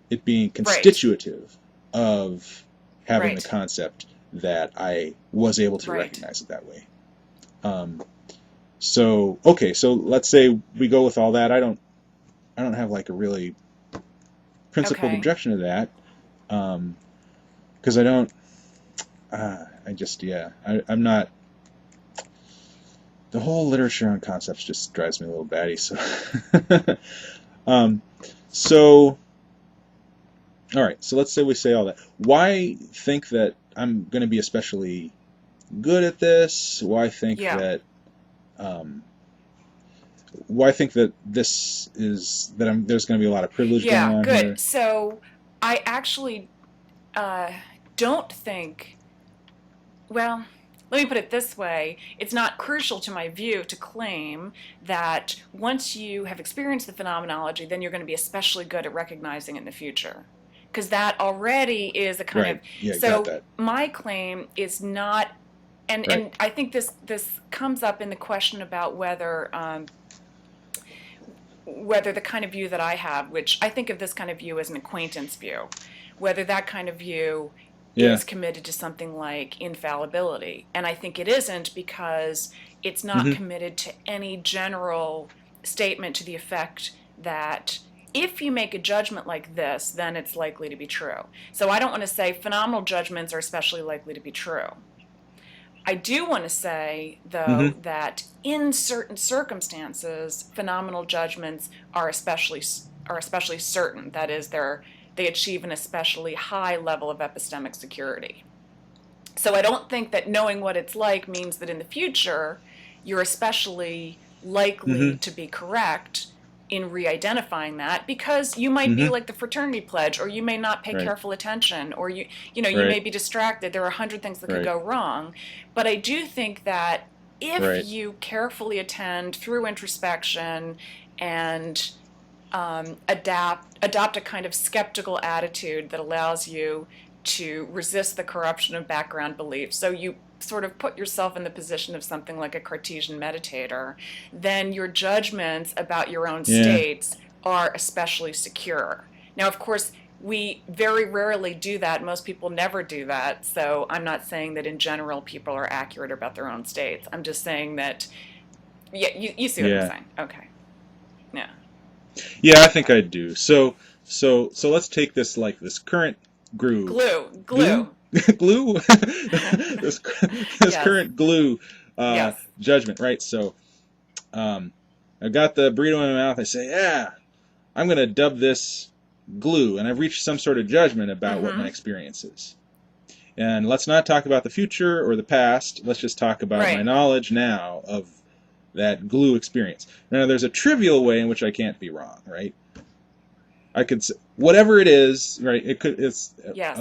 it being Right. constitutive of having the Right. concept that I was able to Right. recognize it that way. Um, so okay, so let's say we go with all that. I don't have like a really principled Okay. objection to that, because I don't. I'm not. The whole literature on concepts just drives me a little batty. So, um, so all right. So let's say we say all that. Why think that I'm going to be especially good at this? Yeah. Um, why think that this is that I'm there's going to be a lot of privilege going Yeah, on good. here? So I actually uh, don't think, well, let me put it this way. It's not crucial to my view to claim that once you have experienced the phenomenology, then you're going to be especially good at recognizing it in the future. Because that already is a kind of, Right. Yeah. Got so that. my claim is not, Right. and I think this comes up in the question about whether the kind of view that I have, which I think of this kind of view as an acquaintance view, whether that kind of view Yeah. is committed to something like infallibility. And I think it isn't, because it's not Mm-hmm. committed to any general statement to the effect that if you make a judgment like this, then it's likely to be true. So I don't want to say phenomenal judgments are especially likely to be true. I do want to say, though, Mm-hmm. that in certain circumstances, phenomenal judgments are especially certain. That is, they achieve an especially high level of epistemic security. So I don't think that knowing what it's like means that in the future you're especially likely Mm-hmm. to be correct in re-identifying that, because you might be Mm-hmm. like the fraternity pledge, or you may not pay Right. careful attention, or you may Right. be distracted. There are 100 things that could Right. go wrong. But I do think that if Right. you carefully attend through introspection and adopt a kind of skeptical attitude that allows you to resist the corruption of background beliefs. So you sort of put yourself in the position of something like a Cartesian meditator, then your judgments about your own Yeah. states are especially secure. Now, of course, we very rarely do that. Most people never do that. So I'm not saying that in general people are accurate about their own states. I'm just saying that, yeah, you see what I'm Yeah. saying. Okay. Yeah. Yeah. I think I do. So let's take this like this current glue, glue, Glue. glue, this this Yes. current glue Yes. judgment, right? So um, I got the burrito in my mouth. I say, yeah, I'm gonna dub this glue, and I've reached some sort of judgment about what my Mm-hmm. experience is. And let's not talk about the future or the past. Let's just talk about my Right. knowledge now of that glue experience. Now, there's a trivial way in which I can't be wrong, right? I could say, whatever it is, right? It's, Yes.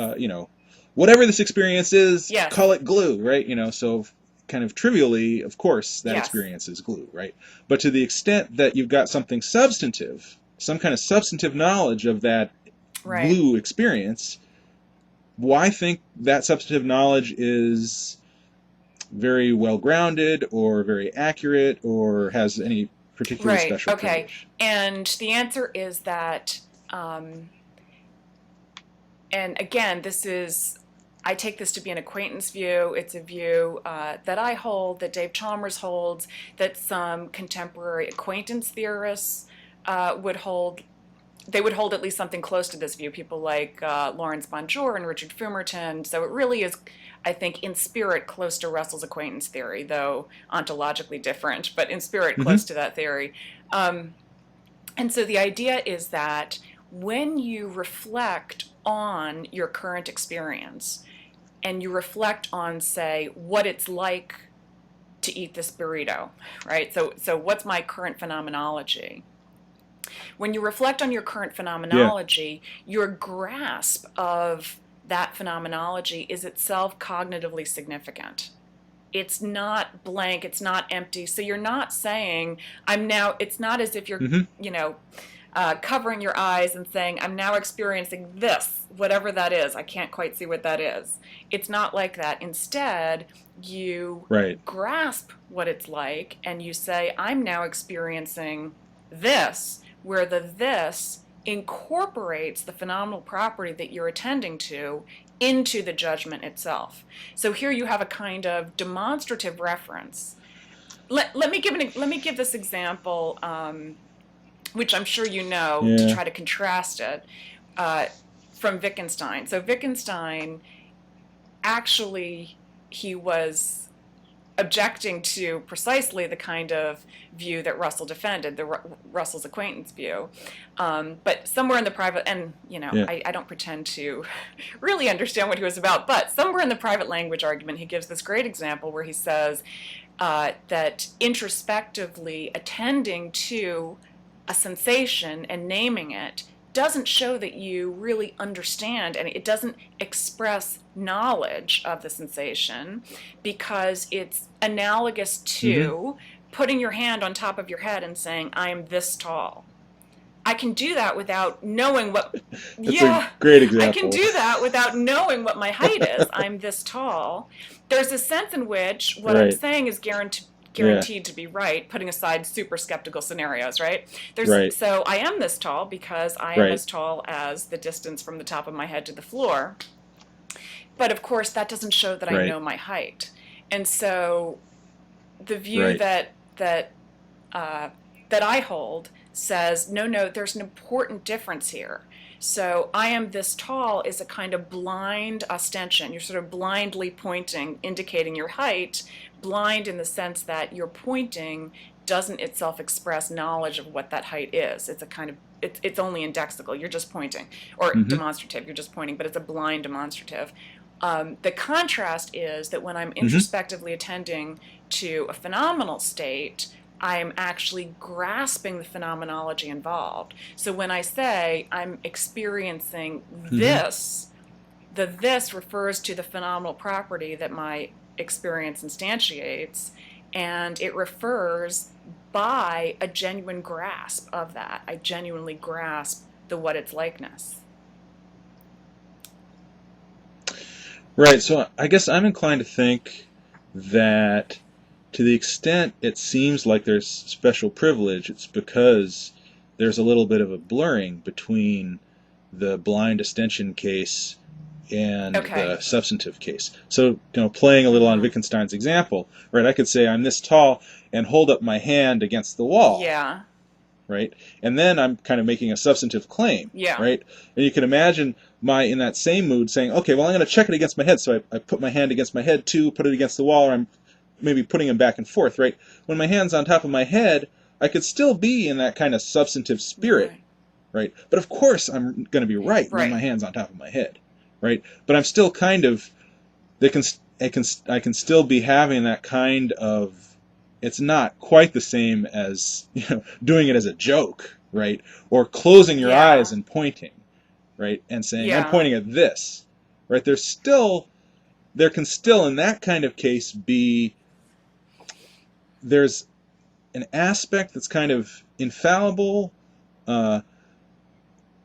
whatever this experience is, Yes. call it glue, right? So kind of trivially, of course, that Yes. experience is glue, right? But to the extent that you've got something substantive, some kind of substantive knowledge of that Right. glue experience, why think that substantive knowledge is very well grounded or very accurate or has any particularly Right. special Okay. privilege? And the answer is that, um, and again, I take this to be an acquaintance view. It's a view that I hold, that Dave Chalmers holds, that some contemporary acquaintance theorists would hold. They would hold at least something close to this view, people like Lawrence Bonjour and Richard Fumerton. So it really is, I think, in spirit close to Russell's acquaintance theory, though ontologically different, but in spirit Mm-hmm. close to that theory. Um, and so the idea is that when you reflect on your current experience and you reflect on, say, what it's like to eat this burrito, right? So what's my current phenomenology? When you reflect on your current Yeah. phenomenology, your grasp of that phenomenology is itself cognitively significant. It's not blank, it's not empty. So you're not saying, it's not as if you're, Mm-hmm. covering your eyes and saying, I'm now experiencing this, whatever that is. I can't quite see what that is. It's not like that. Instead, you Right. grasp what it's like and you say, I'm now experiencing this, where the this incorporates the phenomenal property that you're attending to into the judgment itself. So here you have a kind of demonstrative reference. Let me give this example, which I'm sure you know, to Yeah. try to contrast it, uh, from Wittgenstein. So Wittgenstein actually he was objecting to precisely the kind of view that Russell defended, the Russell's acquaintance view. But somewhere in the private, and Yeah. I don't pretend to really understand what he was about, but somewhere in the private language argument, he gives this great example where he says that introspectively attending to a sensation and naming it doesn't show that you really understand, and it doesn't express knowledge of the sensation, because it's analogous Mm-hmm. to putting your hand on top of your head and saying, I am this tall. I can do that without knowing what, That's a yeah, great I can example. do that without knowing what my height is. I'm this tall. There's a sense in which what I'm Right. saying is Yeah. guaranteed to be right, putting aside super skeptical scenarios, right? Right. So I am this tall because I am Right. as tall as the distance from the top of my head to the floor. But of course, that doesn't show that I Right. know my height. And so the view Right. uh, that I hold says, no, there's an important difference here. So I am this tall is a kind of blind ostension. You're sort of blindly pointing, indicating your height, blind in the sense that your pointing doesn't itself express knowledge of what that height is. It's a kind of, it's only indexical. You're just pointing, or Mm-hmm. demonstrative. You're just pointing, but it's a blind demonstrative. The contrast is that when I'm Mm-hmm. introspectively attending to a phenomenal state, I'm actually grasping the phenomenology involved. So when I say I'm experiencing Mm-hmm. this, the this refers to the phenomenal property that my experience instantiates, and it refers by a genuine grasp of that. I genuinely grasp the what its likeness. Right. So I guess I'm inclined to think that to the extent it seems like there's special privilege, it's because there's a little bit of a blurring between the blind ostension case and Okay. the substantive case. So, playing a little on Mm-hmm. Wittgenstein's example, right? I could say I'm this tall and hold up my hand against the wall, Yeah. right? And then I'm kind of making a substantive claim, Yeah. right? And you can imagine in that same mood saying, okay, well, I'm going to check it against my head. So I put my hand against my head too, put it against the wall, or I'm maybe putting them back and forth, right? When my hand's on top of my head, I could still be in that kind of substantive spirit, Right. right? But of course, I'm going to be right when my Right. hand's on top of my head, right? But I'm still kind of, they can, I can still be having that kind of. It's not quite the same as doing it as a joke, right? Or closing your eyes Yeah. and pointing, right, and saying I'm Yeah. pointing at this, right? There can still in that kind of case be there's an aspect that's kind of infallible, uh,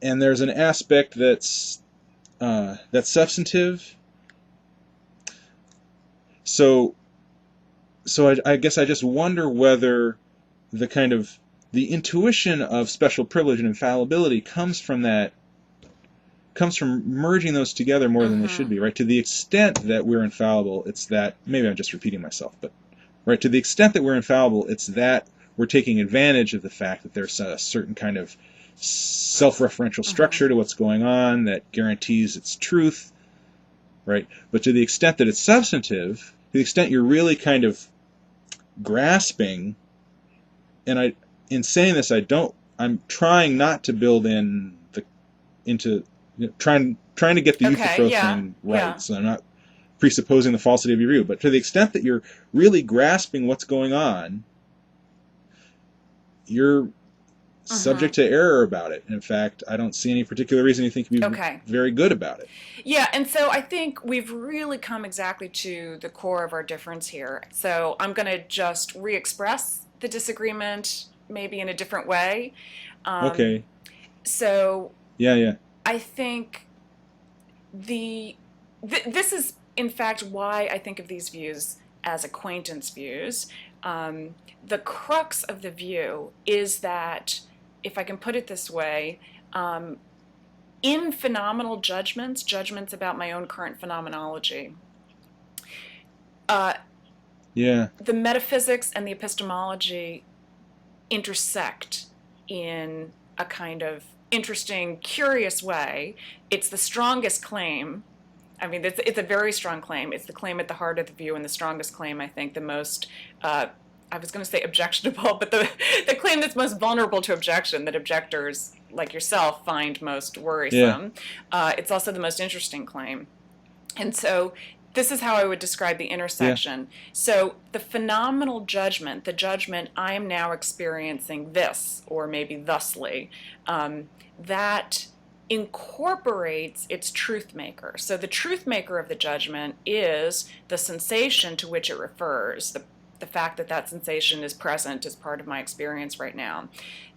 and there's an aspect that's substantive. So, I guess I just wonder whether the kind of the intuition of special privilege and infallibility comes from merging those together more than they should Mm-hmm. be, right? To the extent that we're infallible, it's that maybe I'm just repeating myself, but right, to the extent that we're infallible, it's that we're taking advantage of the fact that there's a certain kind of self-referential Mm-hmm. structure to what's going on that guarantees its truth, right? But to the extent that it's substantive, to the extent you're really kind of grasping, and in saying this, I'm trying not to build into trying to get the Okay. Euthyphro Yeah. thing right, Yeah. so I'm not presupposing the falsity of your view. But to the extent that you're really grasping what's going on, you're Mm-hmm. subject to error about it. And in fact, I don't see any particular reason you think you'd be Okay. very good about it. Yeah, and so I think we've really come exactly to the core of our difference here. So I'm going to just re-express the disagreement maybe in a different way. Um, Okay. so Yeah, yeah. I think this is in fact why I think of these views as acquaintance views. The crux of the view is that, if I can put it this way, in phenomenal judgments about my own current phenomenology, uh, Yeah. the metaphysics and the epistemology intersect in a kind of interesting, curious way. It's the strongest claim I mean, it's a very strong claim. It's the claim at the heart of the view and the strongest claim, I think, the most, I was going to say objectionable, but the claim that's most vulnerable to objection, that objectors like yourself find most Yeah. worrisome. It's also the most interesting claim. And so this is how I would describe the Yeah. intersection. So the phenomenal judgment, the judgment I am now experiencing this, or maybe thusly, that incorporates its truth maker. So the truth maker of the judgment is the sensation to which it refers, the fact that that sensation is present as part of my experience right now.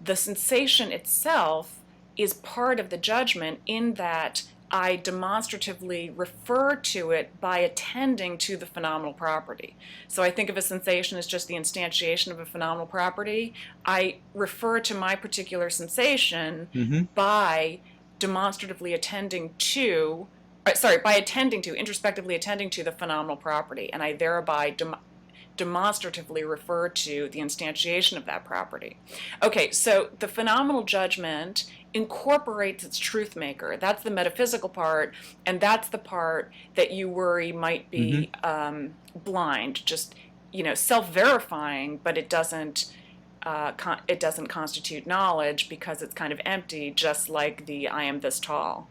The sensation itself is part of the judgment in that I demonstratively refer to it by attending to the phenomenal property. So I think of a sensation as just the instantiation of a phenomenal property. I refer to my particular sensation Mm-hmm. by demonstratively attending to, by attending to, introspectively attending to the phenomenal property, and I thereby demonstratively refer to the instantiation of that property. Okay, so the phenomenal judgment incorporates its truth maker. That's the metaphysical part, and that's the part that you worry might Mm-hmm. be blind, just self-verifying, but it doesn't constitute knowledge because it's kind of empty, just like the I am this tall.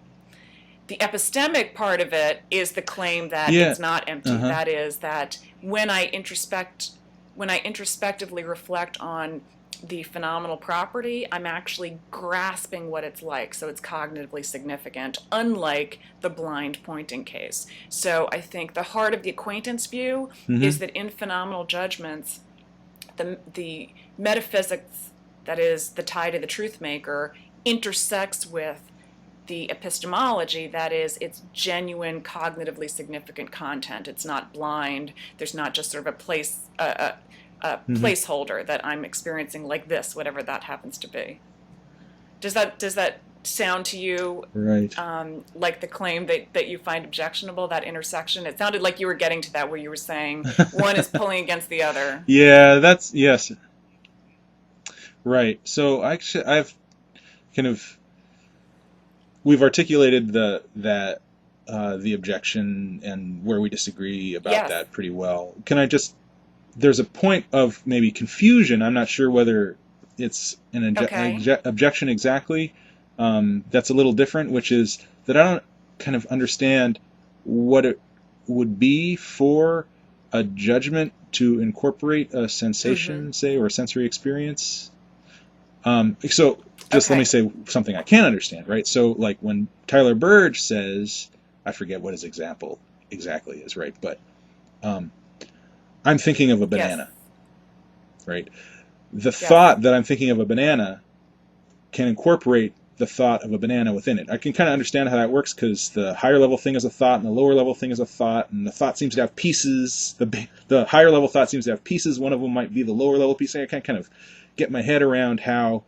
The epistemic part of it is the claim that Yeah. it's not empty. Uh-huh. That is that when I introspectively reflect on the phenomenal property, I'm actually grasping what it's like, so it's cognitively significant, unlike the blind pointing case. So I think the heart of the acquaintance view Mm-hmm. is that in phenomenal judgments, the metaphysics, that is the tie to the truth maker, intersects with the epistemology, that is, it's genuine, cognitively significant content. It's not blind. There's not just sort of a Mm-hmm. placeholder that I'm experiencing like this, whatever that happens to be. Does that sound to you Right. like the claim that you find objectionable, that intersection? It sounded like you were getting to that, where you were saying one is pulling against the other. Yeah, that's yes. Right. So I've kind of we've articulated the objection and where we disagree about Yes. that pretty well. Can I just there's a point of maybe confusion. I'm not sure whether it's an Okay. objection exactly. That's a little different, which is that I don't kind of understand what it would be for a judgment to incorporate a Mm-hmm. sensation, say, or a sensory experience. So just let me Okay. say something I can understand, right? So like when Tyler Burge says, I forget what his example exactly is, right? But um, I'm thinking of a Yes. banana, right? The Yes. thought that I'm thinking of a banana can incorporate the thought of a banana within it. I can kind of understand how that works because the higher level thing is a thought and the lower level thing is a thought, and the thought seems to have pieces. The higher level thought seems to have pieces. One of them might be the lower level piece. I can kind of get my head around how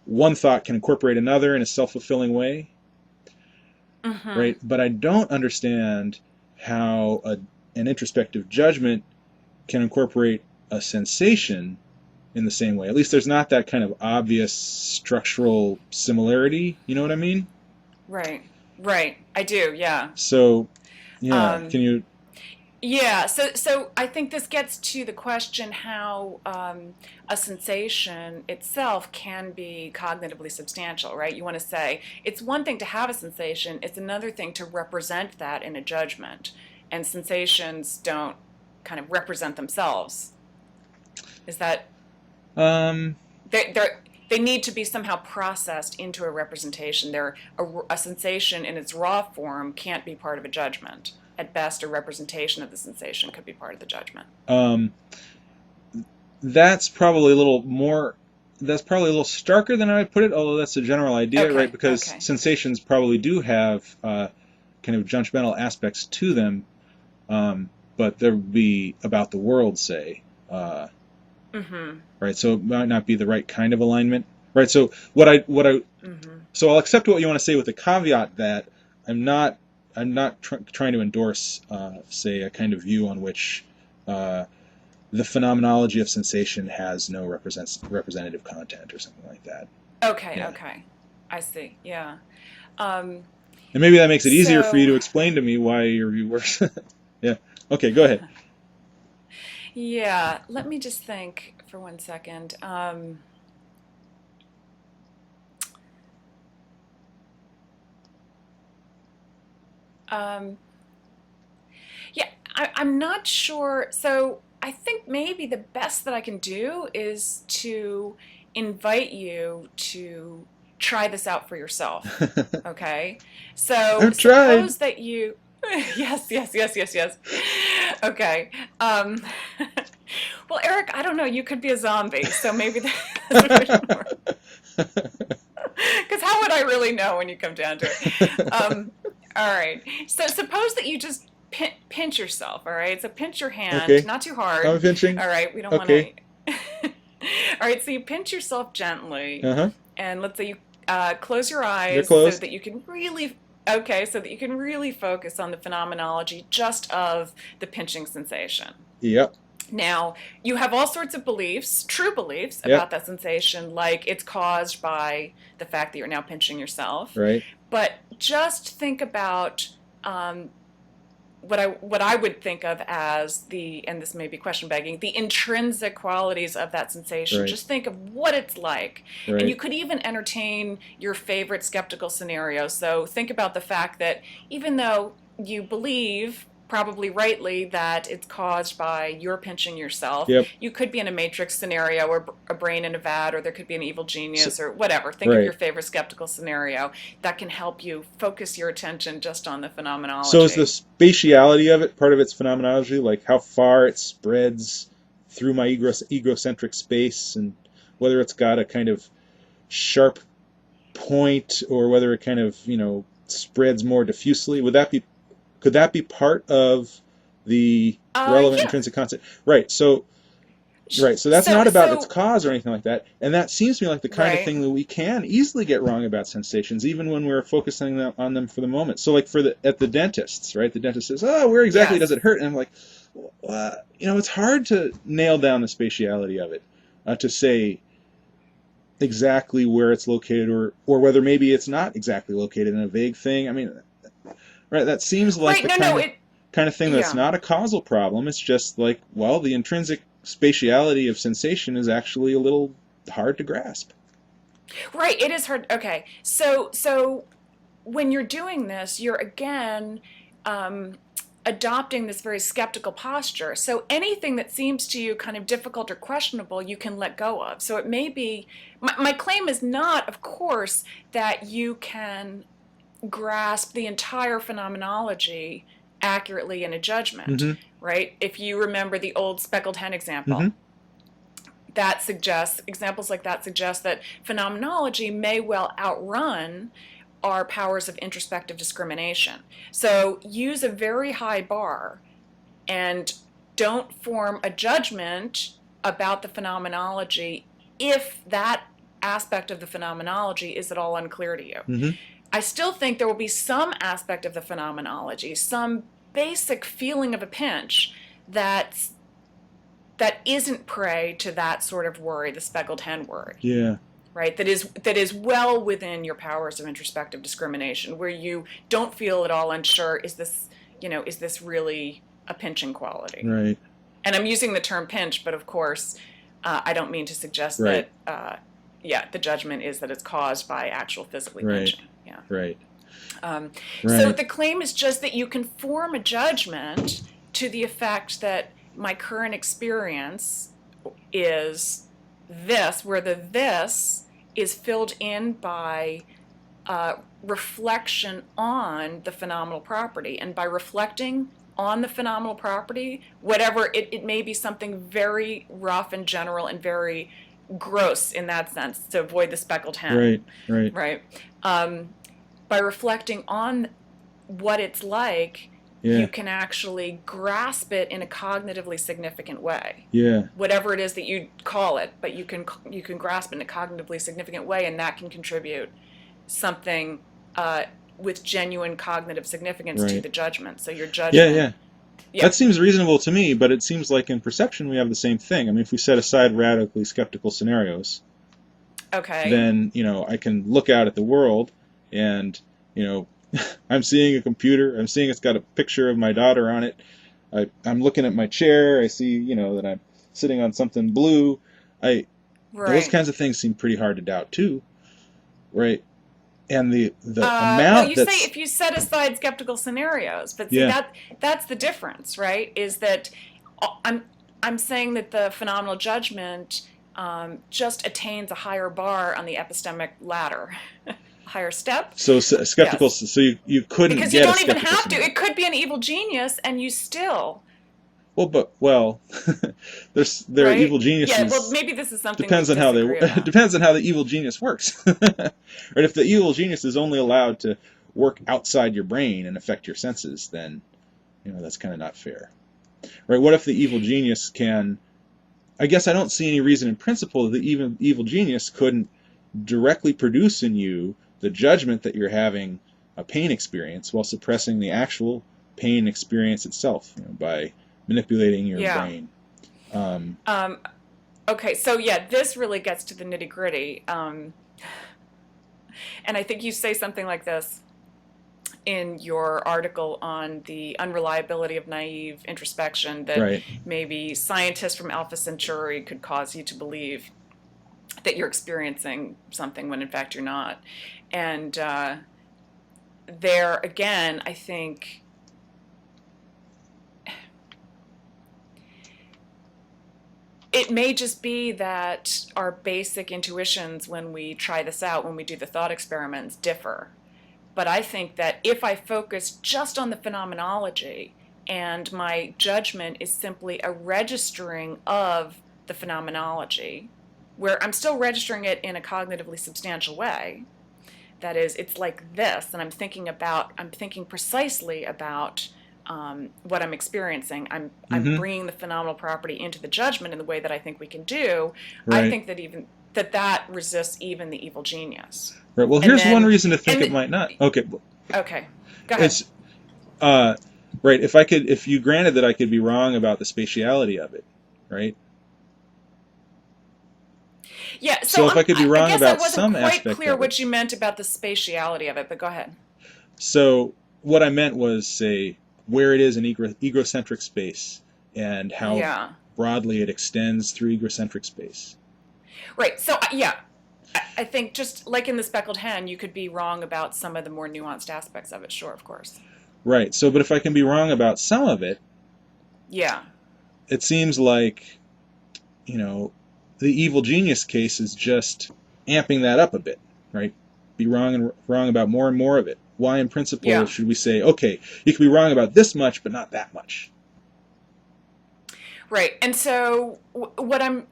one thought can incorporate another in a self-fulfilling way, Mm-hmm. right? But I don't understand how an introspective judgment can incorporate a sensation in the same way. At least there's not that kind of obvious structural similarity. You know what I mean? Right. Right. I do. Yeah. So, yeah, Um, can you? yeah. So I think this gets to the question how a sensation itself can be cognitively substantial, right? You want to say it's one thing to have a sensation; it's another thing to represent that in a judgment. And sensations don't kind of represent themselves. Is that Um, they need to be somehow processed into a representation. A sensation in its raw form can't be part of a judgment. At best, a representation of the sensation could be part of the judgment. um, that's probably a little more. That's probably a little starker than I would put it, although that's a general idea, right? Okay, Because okay. sensations probably do have kind of judgmental aspects to them, but there would be about the world, say, uh, Mm-hmm. right? So it might not be the right kind of alignment, right? So Mm-hmm. so I'll accept what you want to say with the caveat that I'm not trying to endorse, say, a kind of view on which uh, the phenomenology of sensation has no representative content or something like that. Okay, Yeah. okay. I see. Yeah. Um, And maybe that makes it easier for you So, to explain to me why your view works. Yeah. Okay, go ahead. yeah, let me just think for 1 second. Um, yeah, I'm not sure. So I think maybe the best that I can do is to invite you to try this out for yourself. Okay. So I've tried. suppose that you, yes, yes, yes, yes, yes. Okay. Um, well, Eric, I don't know. You could be a zombie, so maybe that's a bit more. Because how would I really know when you come down to it? All right. So suppose that you just pinch yourself. All right. So pinch your hand, Okay. not too How am I hard. pinching? All right. We don't want Okay. to. All right. So you pinch yourself gently, Uh-huh. and let's say you close your They're eyes so closed. that you can really. Okay, so that you can really focus on the phenomenology just of the pinching sensation. Yep. Now, you have all sorts of beliefs, true beliefs Yep. about that sensation, like it's caused by the fact that you're now pinching yourself. Right. But just think about what I would think of as and this may be question begging, the intrinsic qualities of that sensation. Right. Just think of what it's like. And you Right. could even entertain your favorite skeptical scenario. So think about the fact that even though you believe, probably rightly, that it's caused by your pinching yourself, Yep. you could be in a matrix scenario or a brain in a vat, or there could be an evil So, genius or whatever. Think of your right. favorite skeptical scenario that can help you focus your attention just on the So is the phenomenology. spatiality of it part of its phenomenology, like how far it spreads through my egocentric space, and whether it's got a kind of sharp point or whether it kind of, spreads more diffusely? Could that be part of the relevant Yeah. intrinsic concept? Right. So that's So, not about its so, cause or anything like that. And that seems to me like the kind of right. thing that we can easily get wrong about sensations, even when we're focusing on them for the moment. So, like at the dentist's, right? The dentist says, "Oh, where exactly does Yes. it hurt?" And I'm like, it's hard to nail down the spatiality of it, to say exactly where it's located, or whether maybe it's not exactly located in a vague thing. I mean, right? That seems like Right. the No, kind no, of it, thing that's yeah. not a causal problem. It's just like, well, the intrinsic spatiality of sensation is actually a little hard to grasp. Right. It is hard. Okay. So when you're doing this, you're again um, adopting this very skeptical posture. So anything that seems to you kind of difficult or questionable, you can let go of. So it may be, my claim is not, of course, that you can grasp the entire phenomenology accurately in a judgment, Mm-hmm. right? If you remember the old speckled hen Mm-hmm. example, that suggests, examples like that suggest that phenomenology may well outrun our powers of introspective discrimination. So use a very high bar and don't form a judgment about the phenomenology if that aspect of the phenomenology is at all unclear to you. Mm-hmm. I still think there will be some aspect of the phenomenology, some basic feeling of a pinch that isn't prey to that sort of worry, the speckled hen worry, Yeah. right? That is well within your powers of introspective discrimination, where you don't feel at all unsure, is this really a pinching quality? Right. And I'm using the term pinch, but of course, I don't mean to suggest Right. that. Yeah, the judgment is that it's caused by actual physically Right. pinching. Yeah. Right. So Right. the claim is just that you can form a judgment to the effect that my current experience is this, where the this is filled in by reflection on the phenomenal property. And by reflecting on the phenomenal property, whatever it may be, something very rough and general and very gross in that sense, to avoid the speckled hen, Right. Right. right? Um, by reflecting on what it's like, Yeah. you can actually grasp it in a cognitively significant way. Yeah. Whatever it is that you call it, but you can grasp it in a cognitively significant way, and that can contribute something with genuine cognitive significance to Right. the judgment. So your Yeah. judgment, Yeah. yeah, That seems reasonable to me, but it seems like in perception we have the same thing. I mean, if we set aside radically skeptical scenarios, okay, then I can look out at the world and I'm seeing a computer. I'm seeing it's got a picture of my daughter on it. I'm looking at my chair. I see, that I'm sitting on something blue. I Those Right. kinds of things seem pretty hard to doubt too, right? And the Well, amount you say that's if you set aside skeptical scenarios, but see yeah. that's the difference, right? Is that I'm I'm saying that the phenomenal judgment just attains a higher bar on the epistemic ladder, a higher step. So skeptical. Yes, So you couldn't because you get a don't even skeptical have to. scenario. It could be an evil genius, and you still Well, there are right. evil Yeah. Well, geniuses. maybe this is something we Depends on how they disagree it about. depends on how the evil genius works. Right? If the evil genius is only allowed to work outside your brain and affect your senses, then that's kind of not fair. Right? What if the evil genius can? I guess I don't see any reason in principle that the even evil genius couldn't directly produce in you the judgment that you're having a pain experience while suppressing the actual pain experience itself, by manipulating your Yeah. brain. Um, Um, okay. So yeah, this really gets to the nitty gritty. And I think you say something like this in your article on the unreliability of naive introspection, that right. maybe scientists from Alpha Centauri could cause you to believe that you're experiencing something when in fact you're not. And there again, I think it may just be that our basic intuitions when we try this out, when we do the thought experiments, differ. But I think that if I focus just on the phenomenology and my judgment is simply a registering of the phenomenology, where I'm still registering it in a cognitively substantial way, that is, it's like this, and I'm thinking precisely about what I'm experiencing. I'm Mm-hmm. bringing the phenomenal property into the judgment in the way that I think we can do. I Right. think that even that resists even the evil genius. Right. Well, And here's one then, reason to think it and might not. Okay. okay, go ahead. It's uh, right. If you granted that I could be wrong about the spatiality of it, right? Yeah, so So if I could be I wrong guess I about wasn't some quite aspect clear of it, what you meant about the spatiality of it, but go ahead. so what I meant was, say, where it is in egocentric space and how Yeah, broadly it extends through egocentric space. right. So yeah, I think just like in the speckled hen, you could be wrong about some of the more nuanced aspects of it. Sure, of course. Right. So, but if I can be wrong about some of it, Yeah, it seems like, you know, the evil genius case is just amping that up a bit, right? Be wrong and wrong about more and more of it. Why, in principle, yeah, should we say, okay, you can be wrong about this much, but not that much? right. And so what I'm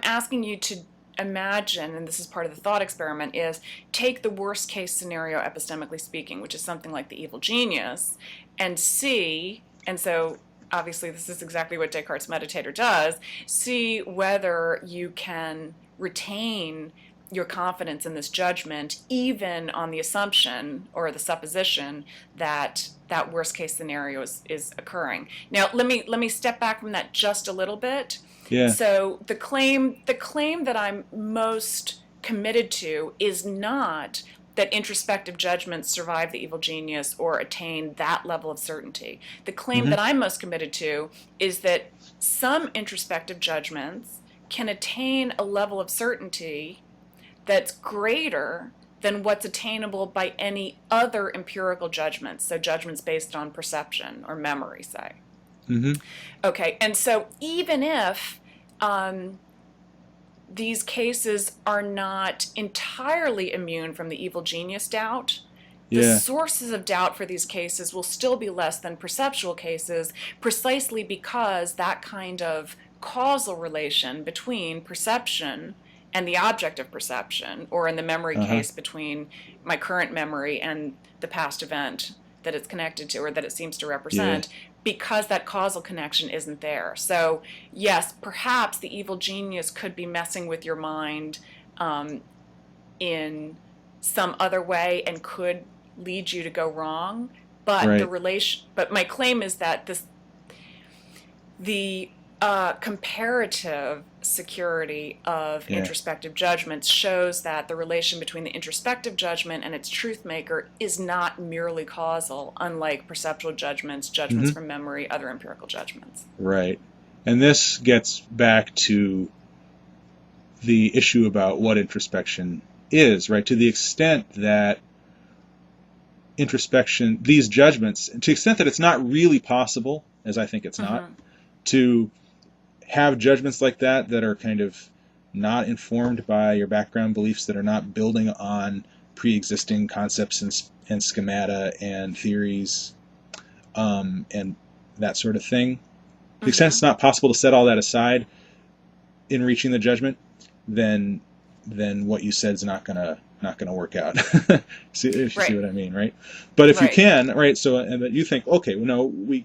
asking you to imagine, and this is part of the thought experiment, is take the worst case scenario, epistemically speaking, which is something like the evil genius, and see, and so obviously this is exactly what Descartes' meditator does, see whether you can retain your confidence in this judgment, even on the assumption or the supposition that that worst case scenario is occurring. Now, let me step back from that just a little bit. Yeah. So the claim that I'm most committed to is not that introspective judgments survive the evil genius or attain that level of certainty. The claim Mm-hmm. that I'm most committed to is that some introspective judgments can attain a level of certainty that's greater than what's attainable by any other empirical judgments, so judgments based on perception or memory, say. Mm-hmm. Okay, and so even if um, these cases are not entirely immune from the evil genius doubt, the Yeah. sources of doubt for these cases will still be less than perceptual cases, precisely because that kind of causal relation between perception and the object of perception, or in the memory Uh-huh. case, between my current memory and the past event that it's connected to or that it seems to Yeah. represent, because that causal connection isn't there. So, yes, perhaps the evil genius could be messing with your mind um, in some other way and could lead you to go wrong. But Right. but my claim is that the comparative security of Yeah. introspective judgments shows that the relation between the introspective judgment and its truth maker is not merely causal, unlike perceptual judgments, judgments Hmm. from memory, other empirical judgments. Right. And this gets back to the issue about what introspection is, right? To the extent that introspection, these judgments, to the extent that it's not really possible, as I think it's not, Mm-hmm. to have judgments like that are kind of not informed by your background beliefs, that are not building on pre-existing concepts and schemata and theories, and that sort of thing. To the extent Mm-hmm. it's not possible to set all that aside in reaching the judgment, then what you said is not gonna work out. See, if you see Right. what I mean, right? But if you Right. can, right? So, and that you think, okay, well, no, we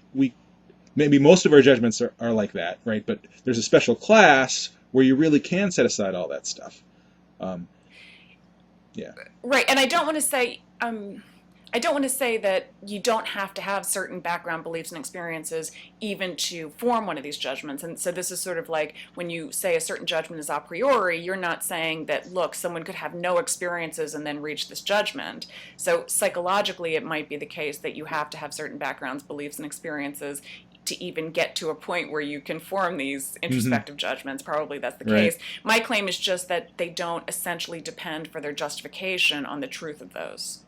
maybe most of our judgments are like that, right? But there's a special class where you really can set aside all that stuff. Um, yeah. Right. And I don't want to say that you don't have to have certain background beliefs and experiences even to form one of these judgments. And so this is sort of like when you say a certain judgment is a priori, you're not saying that, look, someone could have no experiences and then reach this judgment. So psychologically, it might be the case that you have to have certain backgrounds, beliefs, and experiences to even get to a point where you can form these Hmm. introspective judgments. Probably that's the Right. case. My claim is just that they don't essentially depend for their justification on the truth of those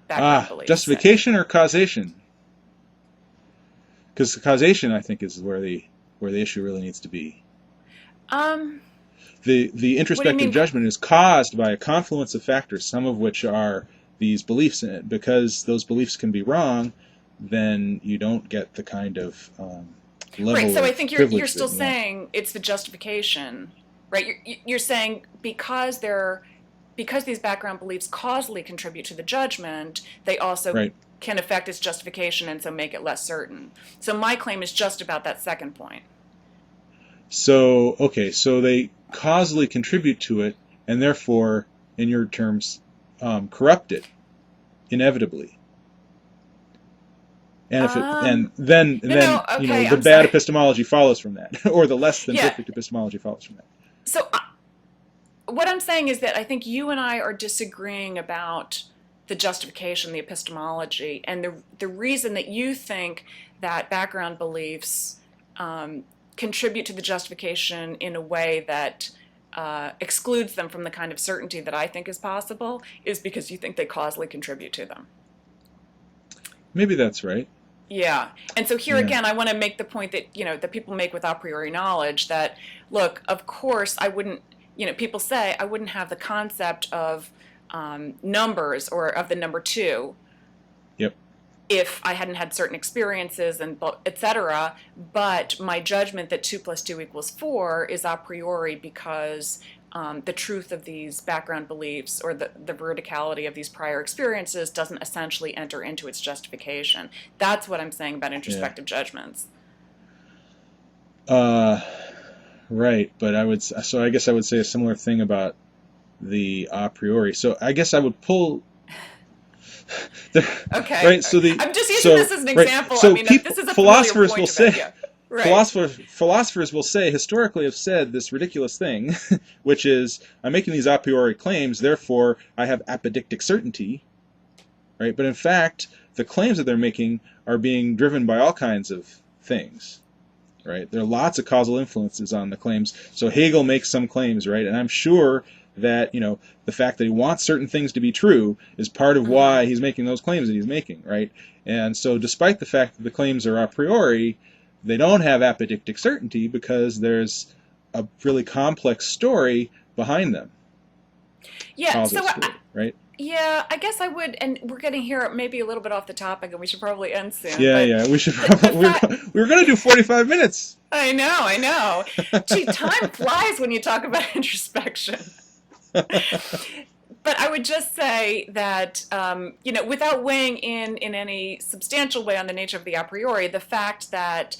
background beliefs, say. Justification or causation? Because causation, I think, is where the issue really needs to be. Um, The what do you introspective mean? judgment is caused by a confluence of factors, some of which are these beliefs in it. Because those beliefs can be wrong, then you don't get the kind of Right. level So I of think you're privilege that still you want. saying it's the justification, right? You're saying because these background beliefs causally contribute to the judgment, they also Right. can affect its justification and so make it less certain. So my claim is just about that second point. So, okay, so they causally contribute to it, and therefore, in your terms, corrupt it inevitably. And if it, Um, and no, no. then Okay, the I'm bad sorry. epistemology follows from that, or the less than Yeah. perfect epistemology follows from that. So what I'm saying is that I think you and I are disagreeing about the justification, the epistemology, and the reason that you think that background beliefs contribute to the justification in a way that excludes them from the kind of certainty that I think is possible is because you think they causally contribute to them. Maybe that's right. Yeah. And so here Yeah. again, I want to make the point that, that people make with a priori knowledge that, look, of course, I wouldn't, people say I wouldn't have the concept of numbers or of the number two Yep. if I hadn't had certain experiences and et cetera. But my judgment that 2 plus 2 equals 4 is a priori because the truth of these background beliefs or the veridicality of these prior experiences doesn't essentially enter into its justification. That's what I'm saying about Yeah. introspective judgments. Uh, right. But I guess I would say a similar thing about the a priori. So I guess I would pull the, Okay. right. So the I'm just using so this as an right. example. I So mean, people this is a familiar philosophers will point about, say yeah. Right. philosophers will say historically have said this ridiculous thing, which is I'm making these a priori claims, therefore I have apodictic certainty, right? But in fact, the claims that they're making are being driven by all kinds of things, right? There are lots of causal influences on the claims. So Hegel makes some claims, right? And I'm sure that the fact that he wants certain things to be true is part of Mm-hmm. why he's making those claims that he's making, right? And so despite the fact that the claims are a priori, they don't have apodictic certainty because there's a really complex story behind them, Yeah. causal So story, right? yeah, I guess I would, and we're getting here maybe a little bit off the topic, and we should probably end soon. Yeah, But yeah. We should the probably fact, we were going to do 45 minutes. I know. Gee, time flies when you talk about introspection. But I would just say that, without weighing in any substantial way on the nature of the a priori, the fact that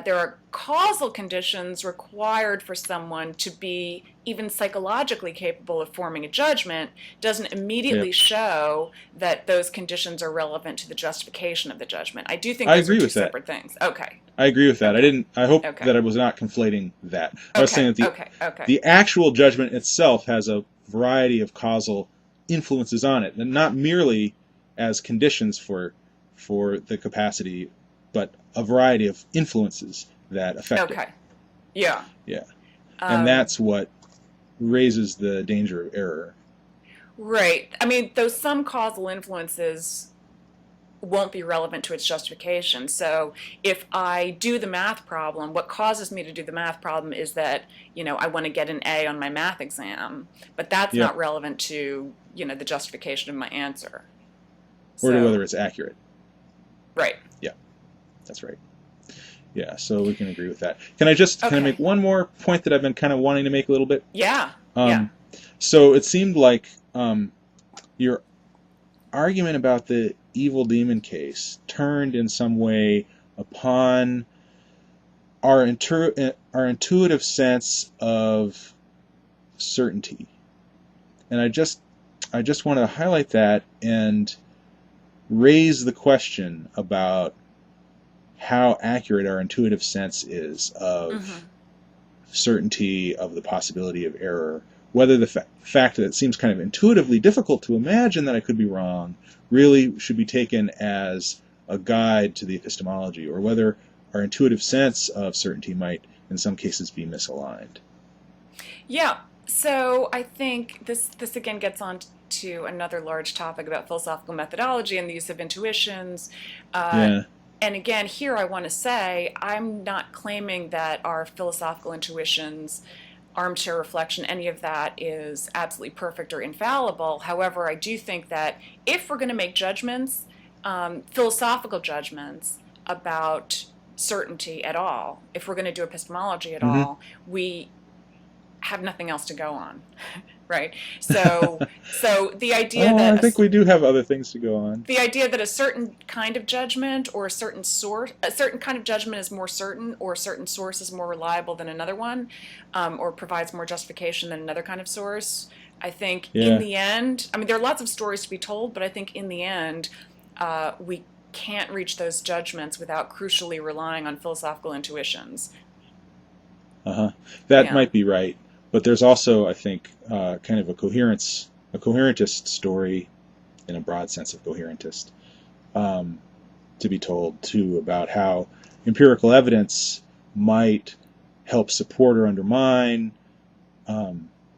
there are causal conditions required for someone to be even psychologically capable of forming a judgment doesn't Yeah, immediately show that those conditions are relevant to the justification of the judgment. I do think I those are agree two with that. separate things. Okay. I agree with that. I Okay. didn't. I hope Okay. that I was not conflating that. I was saying Okay. that the Okay. Okay. the actual judgment itself has a variety of causal influences on it, and not merely as conditions for the capacity, but a variety of influences that affect it. Okay. Yeah. Yeah, and Um, that's what raises the danger of error. right. I mean, those some causal influences won't be relevant to its justification. So if I do the math problem, what causes me to do the math problem is that, I want to get an A on my math exam, but that's Yeah, not relevant to, the justification of my answer. or to whether So, it's accurate. right. Yeah, that's right. Yeah, so we can agree with that. Can I make Okay. one more point that I've been kind of wanting to make a little bit? Yeah. Yeah. Um, so it seemed like your argument about the evil demon case turned in some way upon our intuitive sense of certainty, and I just want to highlight that and raise the question about how accurate our intuitive sense is of Mm-hmm. certainty, of the possibility of error, whether the fact that it seems kind of intuitively difficult to imagine that I could be wrong really should be taken as a guide to the epistemology, or whether our intuitive sense of certainty might, in some cases, be misaligned. Yeah. So I think this again gets on to another large topic about philosophical methodology and the use of intuitions. Uh, Yeah. and again, here I want to say I'm not claiming that our philosophical intuitions, armchair reflection, any of that is absolutely perfect or infallible. However, I do think that if we're going to make judgments, philosophical judgments about certainty at all, if we're going to do epistemology at Mm-hmm. all, we have nothing else to go on, right? So the idea Oh, that I think we do have other things to go on. a certain kind of judgment or a certain kind of judgment is more certain, or a certain source is more reliable than another one, or provides more justification than another kind of source. I think in Yeah. the end, I mean, there are lots of stories to be told, but I think in the end, we can't reach those judgments without crucially relying on philosophical intuitions. Uh-huh. That Yeah. might be right, but there's also, I think, kind of a coherentist story, in a broad sense of coherentist, um, to be told too, about how empirical evidence might help support or undermine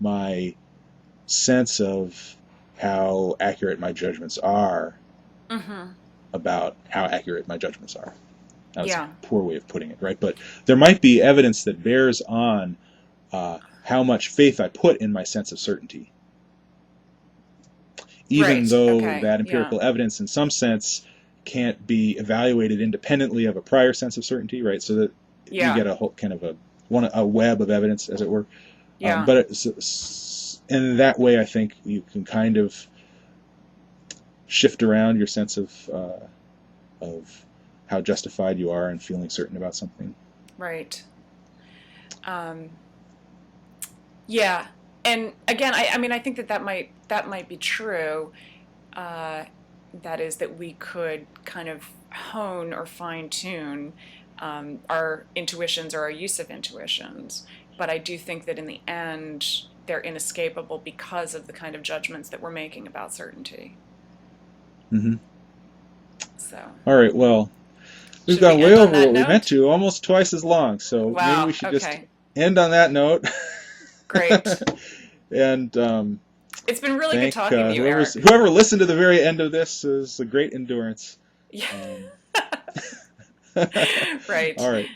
my sense of how accurate my judgments are, Mm-hmm. about how accurate my judgments are. That's a Yeah. poor way of putting it, right? But there might be evidence that bears on how much faith I put in my sense of certainty, even Right. though Okay. that Yeah. empirical evidence, in some sense, can't be evaluated independently of a prior sense of certainty, right? So that you Yeah. get a whole kind of a web of evidence, as it were. Yeah. But in that way, I think you can kind of shift around your sense of how justified you are in feeling certain about something. Right. Um, yeah. And again, I mean, I think that might be true. Uh, that is that we could kind of hone or fine tune our intuitions or our use of intuitions. But I do think that in the end, they're inescapable because of the kind of judgments that we're making about certainty. Hmm. So, All right, well, we've should we gone way end on over that what we meant note? to, almost twice as long. So maybe we Wow. should just Okay. end on that note. Great. And It's been really good thank talking to you, Eric. whoever listened to the very end of this is a great endurance. Yeah. Um, Right. all right.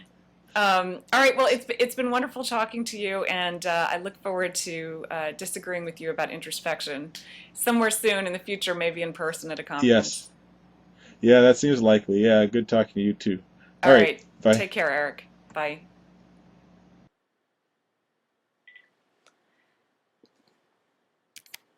All right. Well, it's been wonderful talking to you, and I look forward to disagreeing with you about introspection somewhere soon in the future, maybe in person at a Yes. conference. Yeah, that seems likely. Yeah, good talking to you too. All All right. right. Bye. Take care, Eric. Bye.